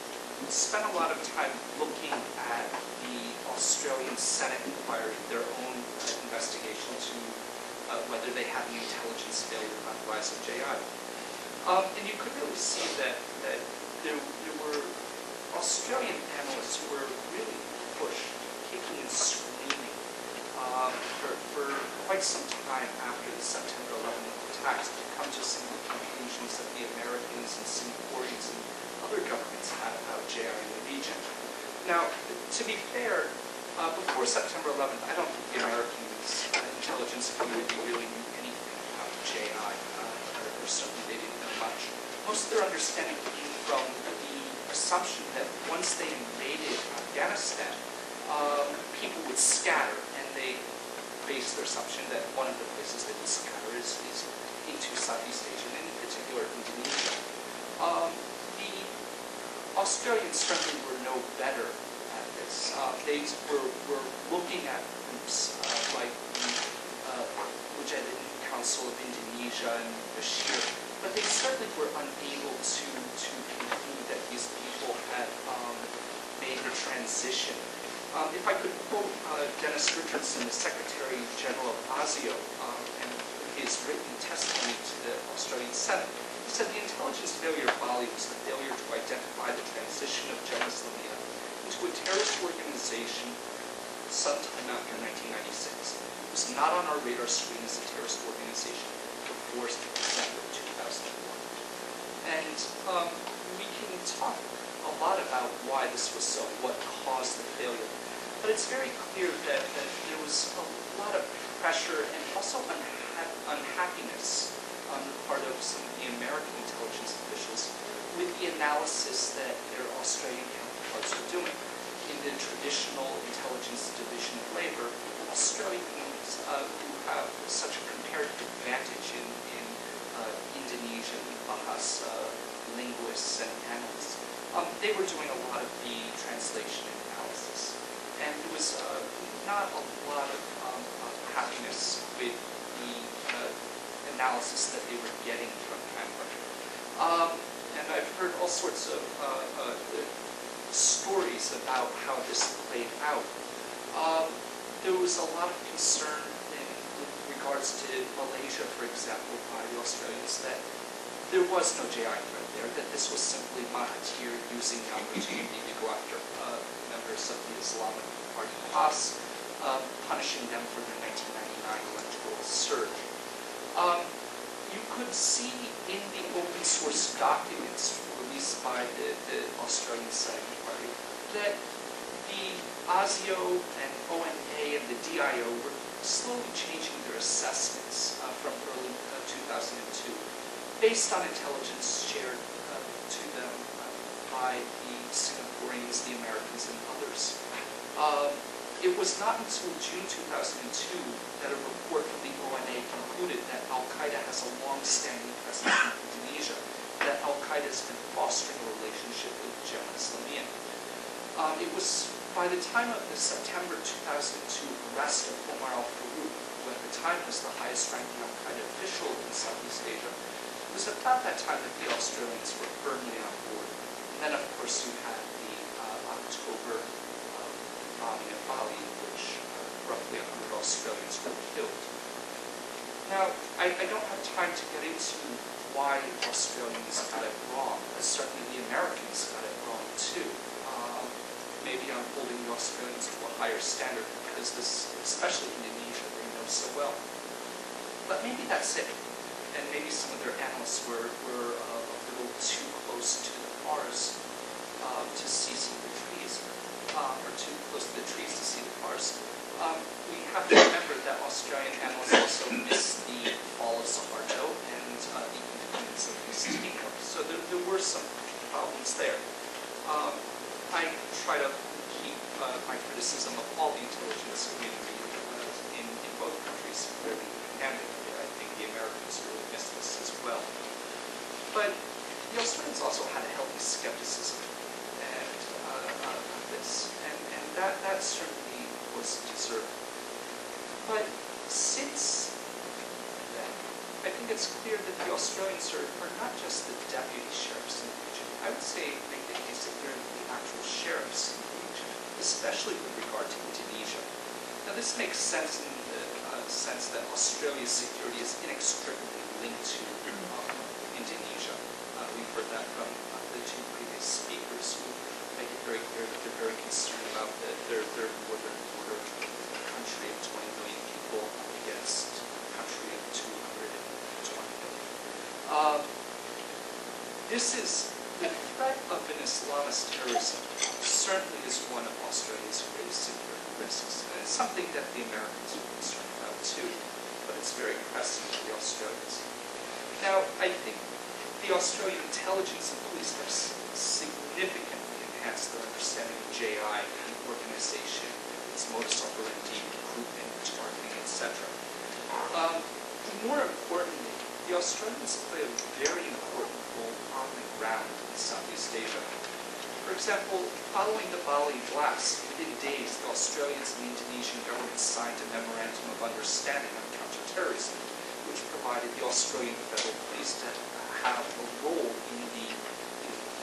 spent a lot of time looking at the Australian Senate inquiry, their own investigation to whether they had an intelligence failure on the rise of JI. And you could really see that there were Australian analysts who were really pushed, kicking and screaming for quite some time after the September 11th attacks to come to some of the conclusions that the Americans and Singaporeans and other governments had about JI in the region. Now, to be fair, before September 11th, I don't think the American intelligence community really knew anything about JI, or certainly they didn't know much. Most of their understanding came from the assumption that once they invaded Afghanistan, people would scatter, and they based their assumption that one of the places they would scatter is into Southeast Asia, and in particular Indonesia. The Australians certainly were no better at this. They were looking at groups like the Legitimate Council of Indonesia and Bashir, but they certainly were unable to conclude that these people had made the transition. If I could quote Dennis Richardson, the Secretary General of ASIO, and his written testimony to the Australian Senate, he said the intelligence failure of Bali was the failure to identify the transition of Jemaah Islamiyah into a terrorist organization sometime after 1996. It was not on our radar screen as a terrorist organization before December 2001. And we can talk a lot about why this was so, what caused the failure. But it's very clear that there was a lot of pressure and also unhappiness on the part of some of the American intelligence officials with the analysis that their Australian counterparts were doing. In the traditional intelligence division of labor, Australians who have such a comparative advantage in Indonesian Bahasa linguists and analysts, they were doing a lot of the translation and analysis. And there was not a lot of happiness with the analysis that they were getting from Canberra. And I've heard all sorts of stories about how this played out. There was a lot of concern with regards to Malaysia, for example, by the Australians, that there was no JI threat there, that this was simply Mahathir using the opportunity to go after members of the Islamic Party PAS, punishing them for their 1999 electoral surge. You could see in the open source documents released by the Australian Senate Party that the ASIO and ONA and the DIO were slowly changing their assessments from early 2002 based on intelligence shared to them by the Singaporeans, the Americans, and others. It was not until June 2002 that a report from the ONA concluded that Al-Qaeda has a long-standing presence in Indonesia, that Al-Qaeda has been fostering a relationship with Jemaah Islamiyah. It was by the time of the September 2002 arrest of Omar al-Farouk, who at the time was the highest-ranking Al-Qaeda official in Southeast Asia, it was about that time that the Australians were firmly on board. And then, of course, you had the October bombing at Bali, in which roughly 100 Australians were killed. Now, I don't have time to get into why the Australians got it wrong, but certainly the Americans got it wrong too. Maybe I'm holding the Australians to a higher standard because this, especially Indonesia, they know so well. But maybe that's it. And maybe some of their analysts were a little too close to the cars to see some of the trees, or too close to the trees to see the cars. We have to remember that Australian analysts also missed the fall of Suharto and the independence of East Timor. So there were some problems there. I try to keep my criticism of all the intelligence community in both countries fairly candid. I think the Americans really missed this as well. But the Australians also had a healthy skepticism of this, and that certainly was deserved. But since then, I think it's clear that the Australians are not just the deputy sheriffs in the region. I would say they are the actual sheriffs in the region, especially with regard to Indonesia. Now, this makes sense in the sense that Australia's security is inextricably linked to Indonesia. We've heard that from the two previous speakers who make it very clear that they're very concerned about their northern border country of 20 million people against a country of 220 million. This is the threat of an Islamist terrorism certainly is one of Australia's greatest security risks, and it's something that the Americans are concerned about too, but it's very pressing for the Australians. Now, I think the Australian intelligence and police have significantly enhanced their understanding of JI and the organization, its modus operandi, recruitment, targeting, etc. More importantly, the Australians play a very important role on the ground in Southeast Asia. For example, following the Bali blast, within days, the Australians and the Indonesian governments signed a memorandum of understanding on counterterrorism, which provided the Australian federal police to have a role in the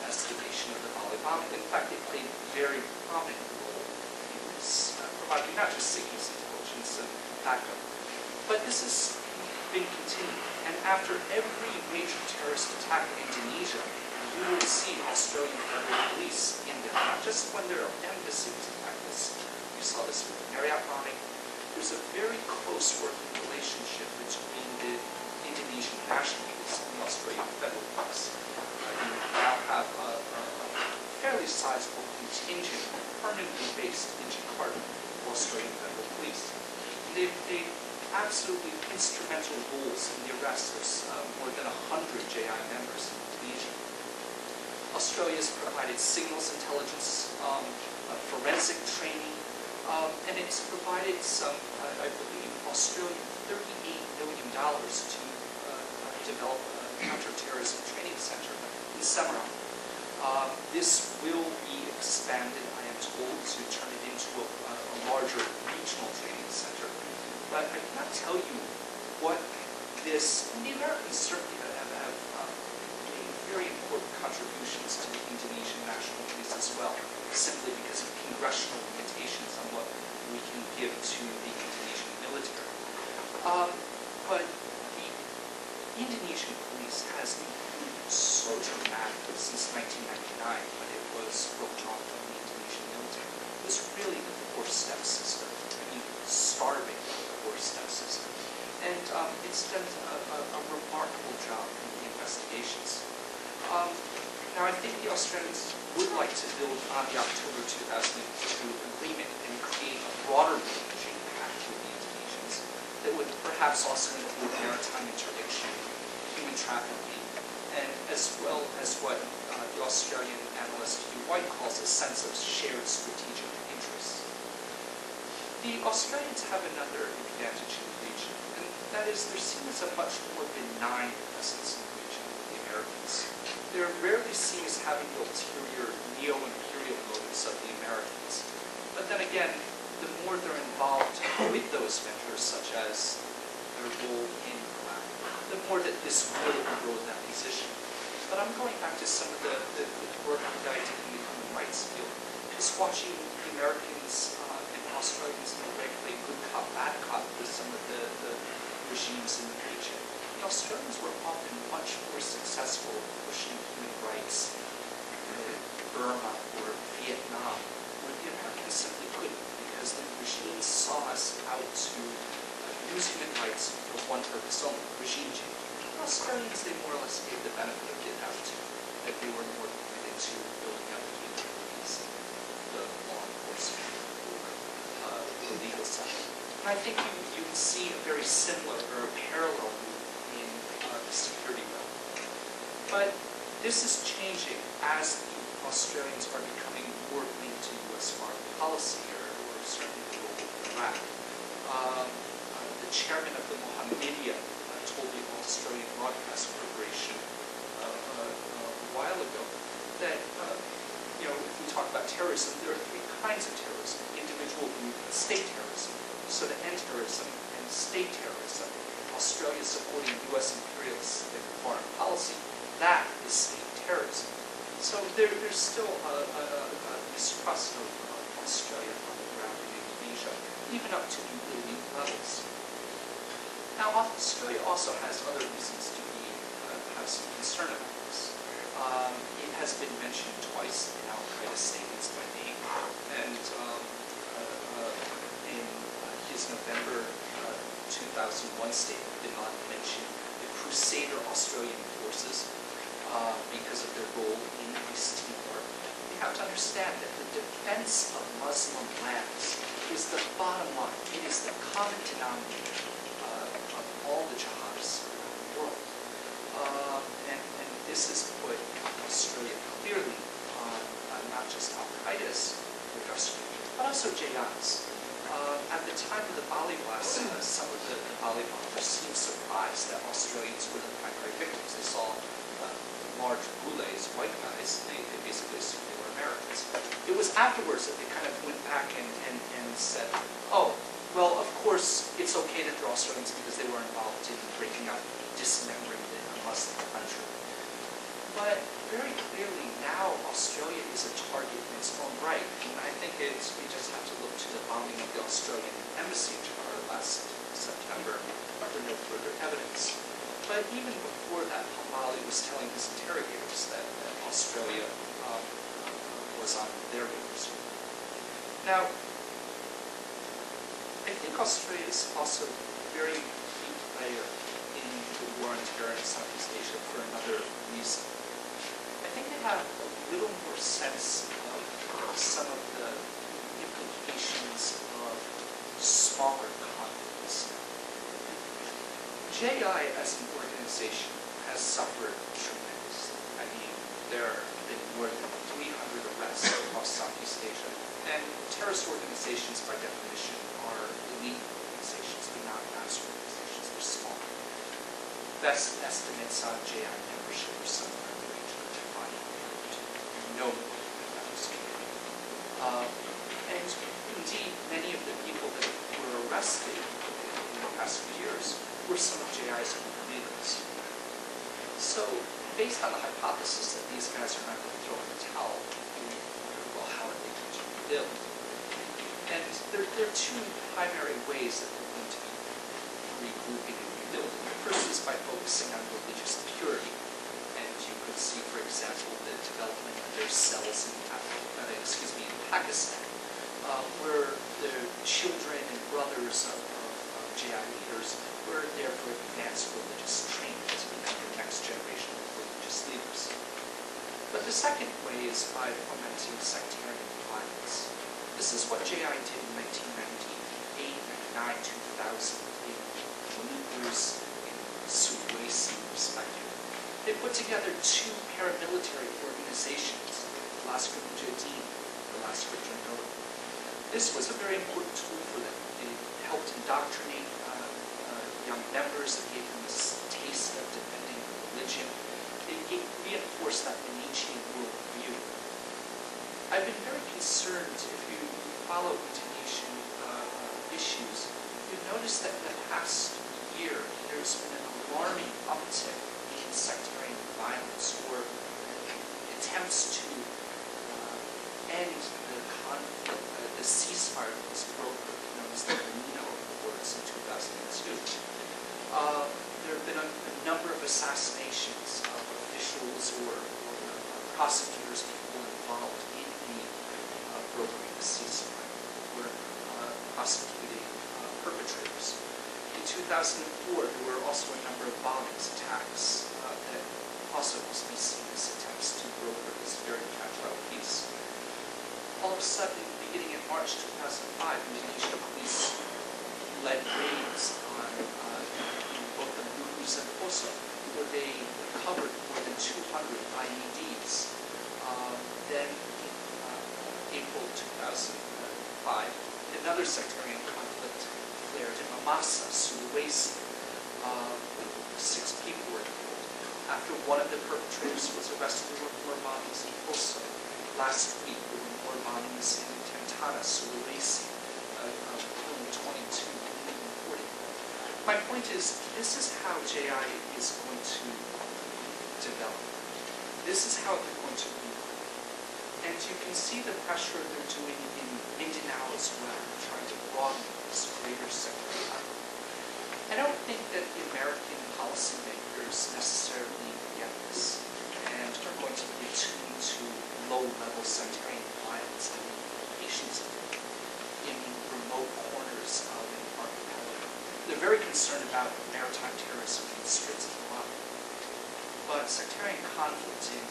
investigation of the Bali bombing. In fact, they played a very prominent role in this, providing not just signals intelligence and backup, but this has been continued. And after every major terrorist attack in Indonesia, you will see Australian federal police in there, not just when their embassy was attacked. You saw this with the Marriott bombing. There's a very close working relationship between the Indonesian national police and the Australian federal police. You now have a fairly sizable contingent permanently based in Jakarta of Australian federal police. They've absolutely instrumental roles in the arrest. There's more than 100 JI members in Indonesia. Australia has provided signals intelligence, forensic training, and it's provided some, I believe, Australia $38 million to develop a counterterrorism training center in Semarang. This will be expanded, I am told, to turn it into a larger regional training center. But I cannot tell you what this, and the Americans certainly have made very important contributions to the Indonesian national police as well, simply because of congressional limitations on what we can give to the Indonesian military. But the Indonesian police has improved so dramatically since 1999 when it was roped off from the Indonesian military. It was really the four-step system. I mean, starving the four-step system. And it's done a remarkable job in the investigations. Now, I think the Australians would like to build on the October 2002 agreement and create a broader ranging pact with the Indonesians that would perhaps also include maritime interdiction, human trafficking, and as well as what the Australian analyst Hugh White calls a sense of shared strategic interests. The Australians have another advantage in the region, and that is they're seen as a much more benign presence in the region than the Americans. They're rarely seen as having the ulterior neo-imperial motives of the Americans. But then again, the more they're involved with those ventures, such as their role in Iraq, the more that this will erode that position. But I'm going back to some of the work that I did in the human rights field, just watching the Americans and Australians play good cop, bad cop with some of the regimes in the region. The Australians were often much more successful pushing human rights in Burma or Vietnam, where the Americans simply couldn't, because the regimes saw us out to use human rights for one purpose only, regime change. The Australians, they more or less gave the benefit of the doubt that they were more committed to building up the capabilities of the law enforcement or the legal side. And I think you can see a very similar or a parallel the security realm. But this is changing as the Australians are becoming more linked to U.S. foreign policy, or certainly the role of Iraq. The chairman of the Mohammedia told the Australian Broadcast Corporation a while ago that, if we talk about terrorism, there are three kinds of terrorism: individual, group, and state terrorism. So to end terrorism and state terrorism, Australia supporting U.S. imperialistic foreign policy, that is state terrorism. So there's still a mistrust of Australia on the ground in Indonesia, even up to the elite levels. Now, Australia also has other reasons to have some concern about this. It has been mentioned twice in Al-Qaeda statements by name, and in his November 2001 statement did not mention the Crusader Australian forces because of their role in East Timor. You have to understand that the defense of Muslim lands is the bottom line. It is the common denominator of all the jihadists around the world. And this has put Australia clearly on not just Al-Qaeda's radar screen, but also JI's. at the time of the Bali blast, some of the Bali bombers seemed surprised that Australians were the primary victims. They saw large bules, white guys, they basically assumed they were Americans. It was afterwards that they kind of went back and said, oh, well, of course, it's okay that they're Australians because they were involved in breaking up, dismembering a Muslim country. But very clearly now, Australia is a target in its own right. And I think we just have to look to the bombing of the Australian embassy in Jakarta last September for no further evidence. But even before that, Bali was telling his interrogators that Australia was on their borders. Now, I think Australia is also a very key player in the war on terror in Southeast Asia for another reason. I think they have a little more sense of some of the implications of smaller conflicts. JI as an organization has suffered tremendously. I mean, there have been more than 300 arrests across Southeast Asia, and terrorist organizations, by definition, are elite organizations, they're not mass organizations, they're small. Best estimates on JI membership are somewhere in the range of 500 to no more than that was and indeed, many of the people that were arrested in the past few years were some of JI's own leaders. So, based on the hypothesis that these guys are not going to throw in the towel, we wonder, well, how are they going to rebuild? And there are two primary ways that they're going to be regrouping and rebuilding. The first is by focusing on religious purity. And you could see, for example, the development of their cells in Pakistan, where the children and brothers of JI leaders were there for advanced religious training to become the next generation of religious leaders. But the second way is by fomenting sectarian violence. This is what JI did in 1998, 99, 2000 in Uyghurs, in Sulawesi, respectively. They put together two paramilitary organizations, the Laskar Mujahideen, the Laskar Jandola. This was a very important tool for them. It helped indoctrinate young members. It gave them this taste of defending religion. It reinforced that Nietzschean worldview. I've been very concerned, if you follow Indonesian issues, you've noticed that in the past year, there's been an alarming uptick in sectarian violence or attempts to end the conflict, the ceasefire that was brokered, known as the Mino Accords in 2002. There have been a number of assassinations of officials or prosecutors, people involved in the brokering the ceasefire, or prosecuting perpetrators. In 2004, there were also a number of bombings, attacks that also must be seen as attempts to broker this very fragile peace. All of a sudden, beginning in March 2005, Indonesian police led raids on both the Maluku and Poso, where they recovered more than 200 IEDs. Then, in April 2005, another sectarian conflict flared in Mamasa, Sulawesi. 6 people were killed. After one of the perpetrators was arrested, there were more bombings in Poso. Last week, there were more bombings in Tantana, Sulawesi, killing 22 and 40. My point is, this is how JI is going to develop. This is how they're going to be. And you can see the pressure they're doing in Mindanao as well, trying to broaden this greater sectarian conflict. I don't think that the American policymakers necessarily get this and are going to be attuned to low-level sectarian violence and implications of it in remote corners of an archipelago. They're very concerned about maritime terrorism in the Straits of Malacca, but sectarian conflict in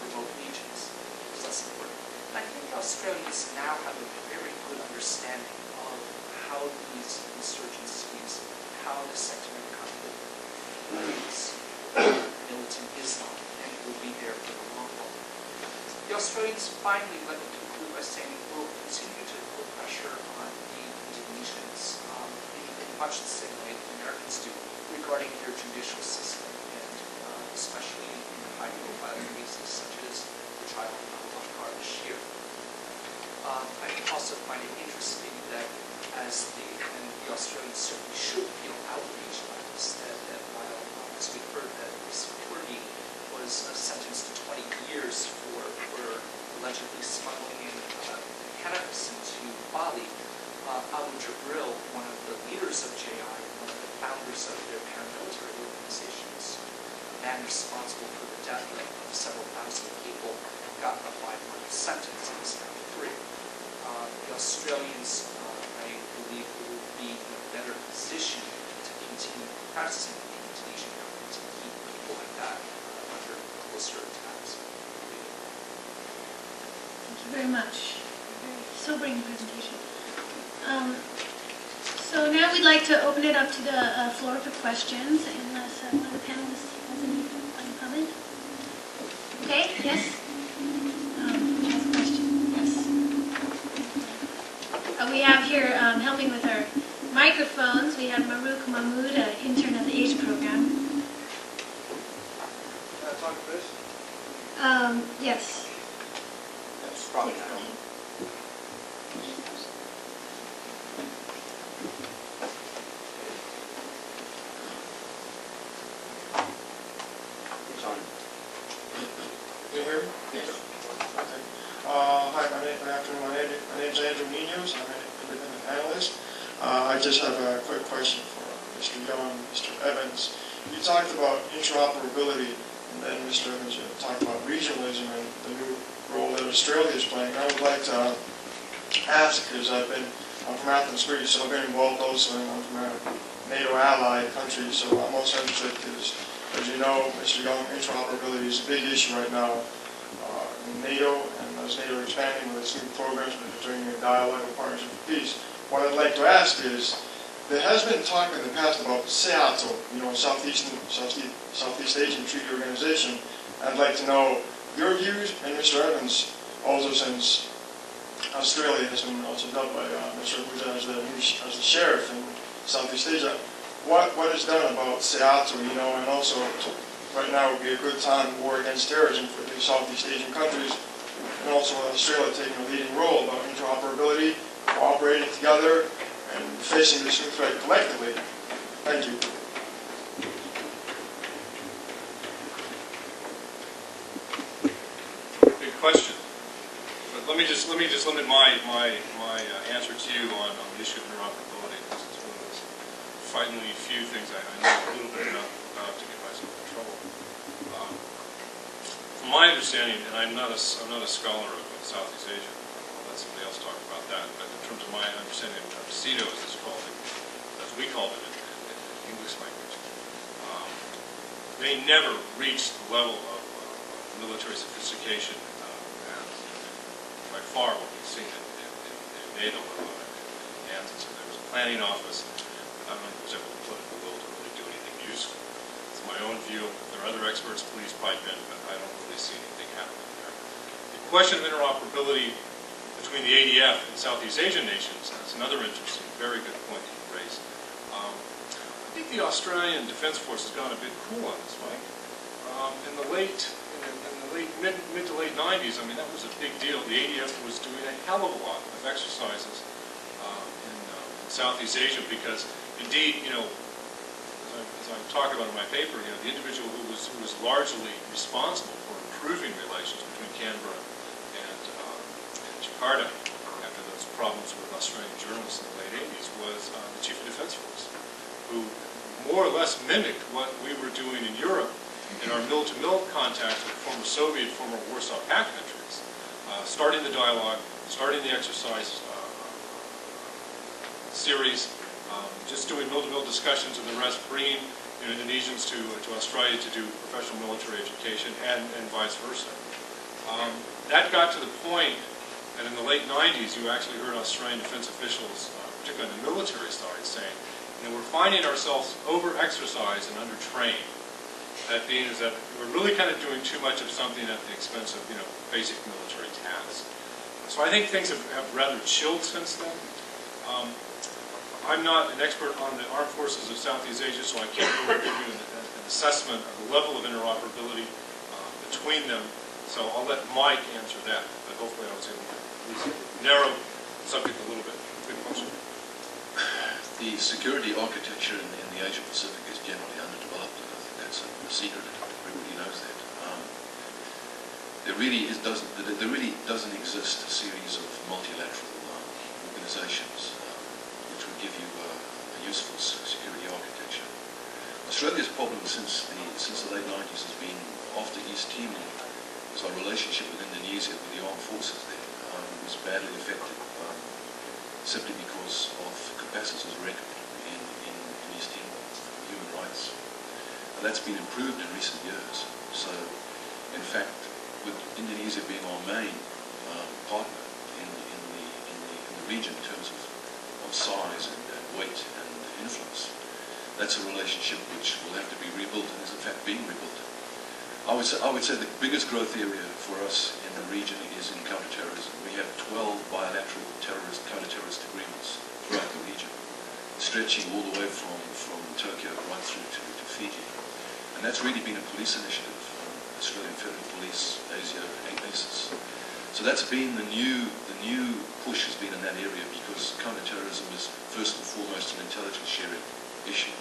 remote regions is less important. And I think Australians now have a very good understanding of how these insurgencies, how the sectarian conflict leads militant Islam, and will be there for the long haul. The Australians finally let me conclude by saying we'll continue to put pressure on the nations in much the same way that the Americans do regarding their judicial system, and especially in high-profile cases such as the trial of Bashir. I also find it interesting that as the Australians certainly should feel outraged by this, that while, as we heard, that this Kurdi was sentenced to 20 years for allegedly smuggling in cannabis into Bali, Abuza, one of the leaders of JI, one of the founders of their paramilitary organizations, man responsible for the death of several thousand people, got a 5-month sentence and is now free. The Australians, I believe, will be in a better position to continue practicing the Indonesian government to keep people like that under closer attacks. Thank you very much. Very sobering presentation. So now we'd like to open it up to the floor for questions, unless one of the panelists has any final comment. Okay, yes? Has a question, yes. We have here, helping with our microphones, we have Maruk Mahmood, an intern of the Asia program. Can I talk to this? Yes. That's probably Please, go not. ahead. It's on. Can you hear me? Yes. Okay. Hi, good afternoon. My name is Andrew Munoz. I'm an independent analyst. I just have a quick question for Mr. Young and Mr. Evans. You talked about interoperability, and then Mr. Evans talked about regionalism and the new role that Australia is playing. I would like to ask, because I'm from Athens, Greece, so I've been involved also in I'm from a NATO allied country, so I'm also interested because, as you know, Mr. Young, interoperability is a big issue right now in NATO, and as NATO expanding with its new programs, during the dialogue of partnership for peace. What I'd like to ask is, there has been talk in the past about SEATO, Southeast Asian Treaty Organization. I'd like to know your views, and Mr. Evans, also since Australia has been also dubbed by Mr. Abuza as the sheriff in Southeast Asia. What is done about SEATO, and also right now would be a good time to war against terrorism for the Southeast Asian countries, and also Australia taking a leading role about interoperability, cooperating together, and facing this new threat collectively. Thank you. Good question. But let me just limit my answer to you on the issue of interoperability. This is one of those frighteningly few things I know a little bit about to get myself in trouble. From my understanding, and I'm not a scholar of Southeast Asia. I'll let somebody else talk about that. But in terms of my understanding of CETO, as it's called, as we call it in English language, they never reached the level of military sophistication as by far what we've seen in NATO. And so there was a planning office. I don't know if it was ever the political will to really do anything useful. It's my own view. If there are other experts, please pipe in, but I don't really see anything happening there. The question of interoperability between the ADF and Southeast Asian nations, that's another interesting, very good point that you raised. I think the Australian Defence Force has gone a bit cool on this, Mike. In the mid to late 90s, I mean, that was a big deal. The ADF was doing a hell of a lot of exercises in Southeast Asia because, indeed, as I'm talking about in my paper, the individual who was largely responsible for improving relations between Canberra and Jakarta after those problems with Australian journalists in the late 80s was the Chief of Defence Force, who more or less mimicked what we were doing in Europe in our mill-to-mill contacts with former Soviet, former Warsaw Pact countries, starting the dialogue, starting the exercise series, just doing mill-to-mill discussions and the rest, bringing Indonesians to Australia to do professional military education and vice versa. That got to the point that in the late 90s, you actually heard Australian defense officials, particularly on the military side, saying, we're finding ourselves over-exercised and under-trained. That means that we're really kind of doing too much of something at the expense of, basic military tasks. So I think things have rather chilled since then. I'm not an expert on the armed forces of Southeast Asia, so I can't really give you an assessment of the level of interoperability between them. So I'll let Mike answer that, but hopefully I was able to at least narrow the subject a little bit. Good question. The security architecture in the Asia Pacific is generally underdeveloped, and I think that's a secret. Everybody knows that. There really doesn't exist a series of multilateral organizations which would give you a useful security architecture. Australia's problem since the late 90s has been, after East Timor, was our relationship with Indonesia, with the armed forces there, was badly affected simply because of Capacis's record in East Timor, human rights. And that's been improved in recent years. So, in fact, with Indonesia being our main partner in the region in terms of size and weight and influence, that's a relationship which will have to be rebuilt and is in fact being rebuilt. I would say the biggest growth area for us in the region is in counterterrorism. We have 12 bilateral counter-terrorist agreements throughout the region, stretching all the way from Tokyo right through to Fiji. And that's really been a police initiative. Australian Federal Police, Asia, and ACES. So that's been the new push has been in that area, because counterterrorism is first and foremost an intelligence sharing issue.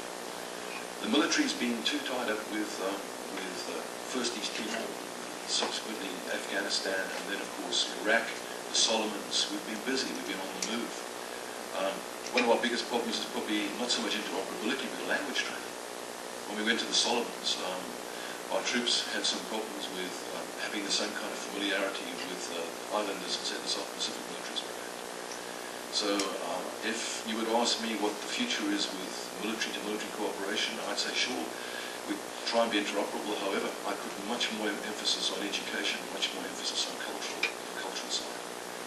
The military's been too tied up with first East Timor, subsequently Afghanistan, and then of course Iraq, the Solomons. We've been busy, we've been on the move. One of our biggest problems is probably not so much interoperability, but language training. When we went to the Solomons, our troops had some problems with having the same kind of familiarity with islanders and, say, the South Pacific militaries we had. So if you would ask me what the future is with military-to-military cooperation, I'd say sure, we try and be interoperable. However, I put much more emphasis on education, much more emphasis on the cultural side,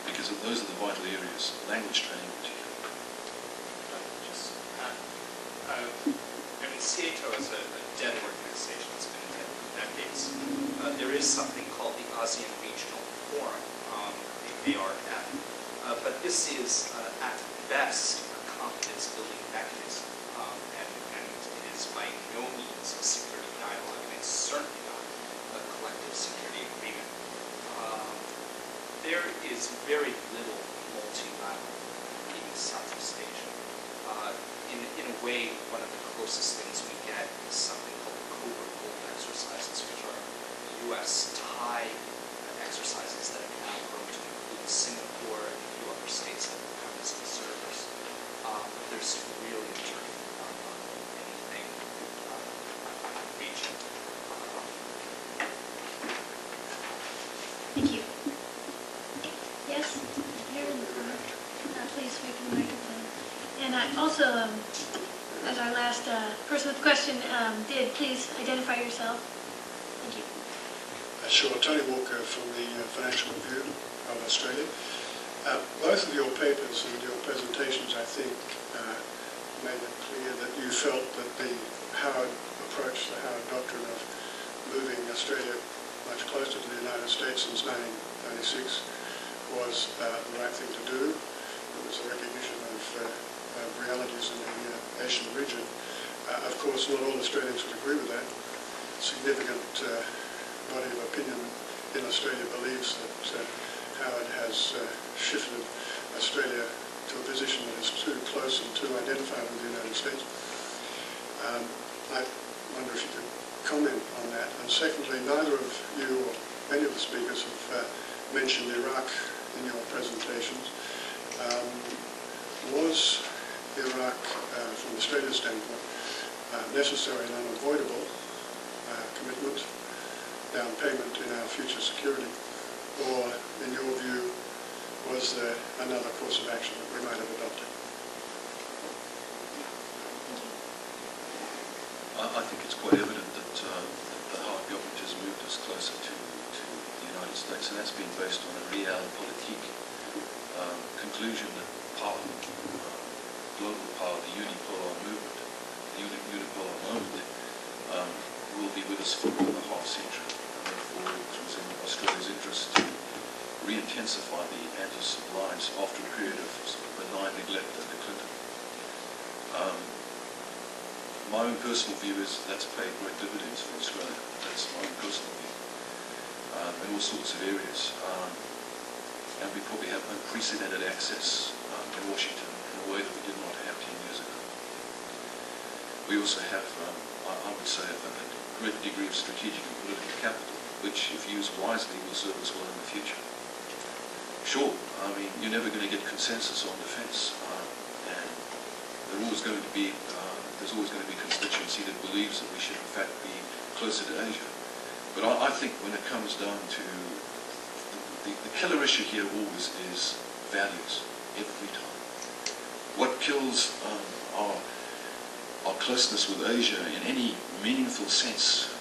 because those are the vital areas, language training in particular. CATO is a dead organization. It's been dead for decades. There is something called the ASEAN Regional Forum, ARF, but this is at best a confidence-building mechanism, and it is by no means a security dialogue, and it's certainly not a collective security agreement. There is very little multilateral in Southeast Asia. In a way, one of the closest things we get is something called covert gold exercises, which are U.S.-Thai exercises that have now grown to include Singapore and a few other states that will come as observers. But there's really anything region. Thank you. Yes? Here in the front. Please wait for the microphone. And I also, as our last person with the question did, please identify yourself. Thank you. Sure. Tony Walker from the Financial Review of Australia. Both of your papers and your presentations, I think, made it clear that you felt that the Howard approach, the Howard doctrine of moving Australia much closer to the United States since 1996 was the right thing to do. It was a recognition of realities in the Asian region. Of course, not all Australians would agree with that. Significant body of opinion in Australia believes that Howard has shifted Australia to a position that is too close and too identified with the United States. I wonder if you could comment on that. And secondly, neither of you or many of the speakers have mentioned Iraq in your presentations. Was Iraq, from Australia's standpoint, necessary and unavoidable commitment, down payment in our future security, or, in your view, was there another course of action that we might have adopted? I think it's quite evident that the Howard government has moved us closer to the United States, and that's been based on a realpolitik conclusion that power, global power, the unipolar movement, the unipolar moment, will be with us for another half century. And therefore, it was in Australia's interest to re-intense intensify the anti-supplies after a period of sort of benign neglect under Clinton. My own personal view is that's paid great dividends for Australia. That's my own personal view. In all sorts of areas. And we probably have unprecedented access in Washington in a way that we did not have 10 years ago. We also have, I would say, a great degree of strategic and political capital, which, if used wisely, will serve us well in the future. Sure, I mean, you're never going to get consensus on defence, and there's always going to be constituency that believes that we should, in fact, be closer to Asia. But I think when it comes down to the killer issue here always is values, every time. What kills our closeness with Asia in any meaningful sense,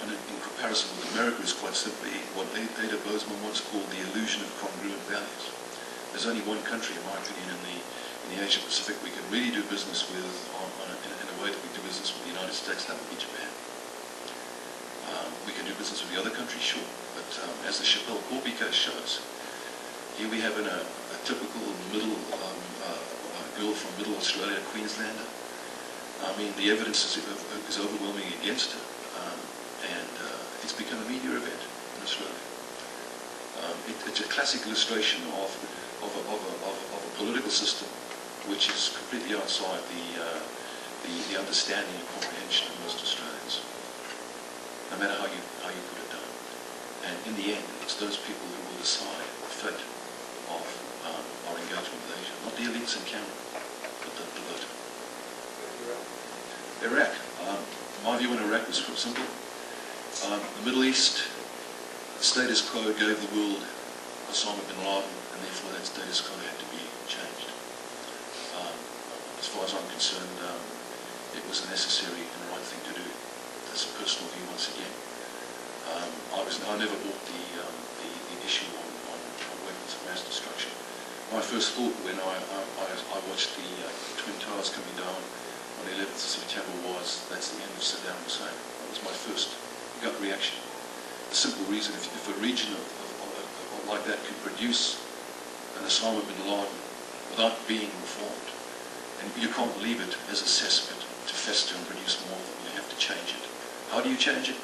in comparison with America, is quite simply what Ada Bozeman once called the illusion of congruent values. There's only one country, in my opinion, in the Asia Pacific we can really do business with in a way that we do business with the United States. That would be Japan. We can do business with the other countries, sure, but as the Chappelle-Corby case shows, here we have a typical middle girl from Middle Australia, Queenslander. I mean, the evidence is overwhelming against her, and it's become a media event in Australia. It's a classic illustration of a political system which is completely outside the understanding and comprehension of most Australians, no matter how you put it down. And in the end, it's those people who will decide the fate of our engagement with Asia, not the elites in Canberra, but the voter. Iraq. My view on Iraq was quite simple. The Middle East, the status quo gave the world Osama bin Laden, and therefore that status quo had to be changed. As far as I'm concerned, it was a necessary and right thing to do. That's a personal view once again. I never bought the issue on weapons of mass destruction. My first thought when I watched the Twin Towers coming down on the 11th of September was, that's the end of Saddam Hussein. That was my first gut reaction. The simple reason, if a region like that could produce an Osama bin Laden without being reformed, and you can't leave it as a cesspit to fester and produce more of them, you have to change it. How do you change it?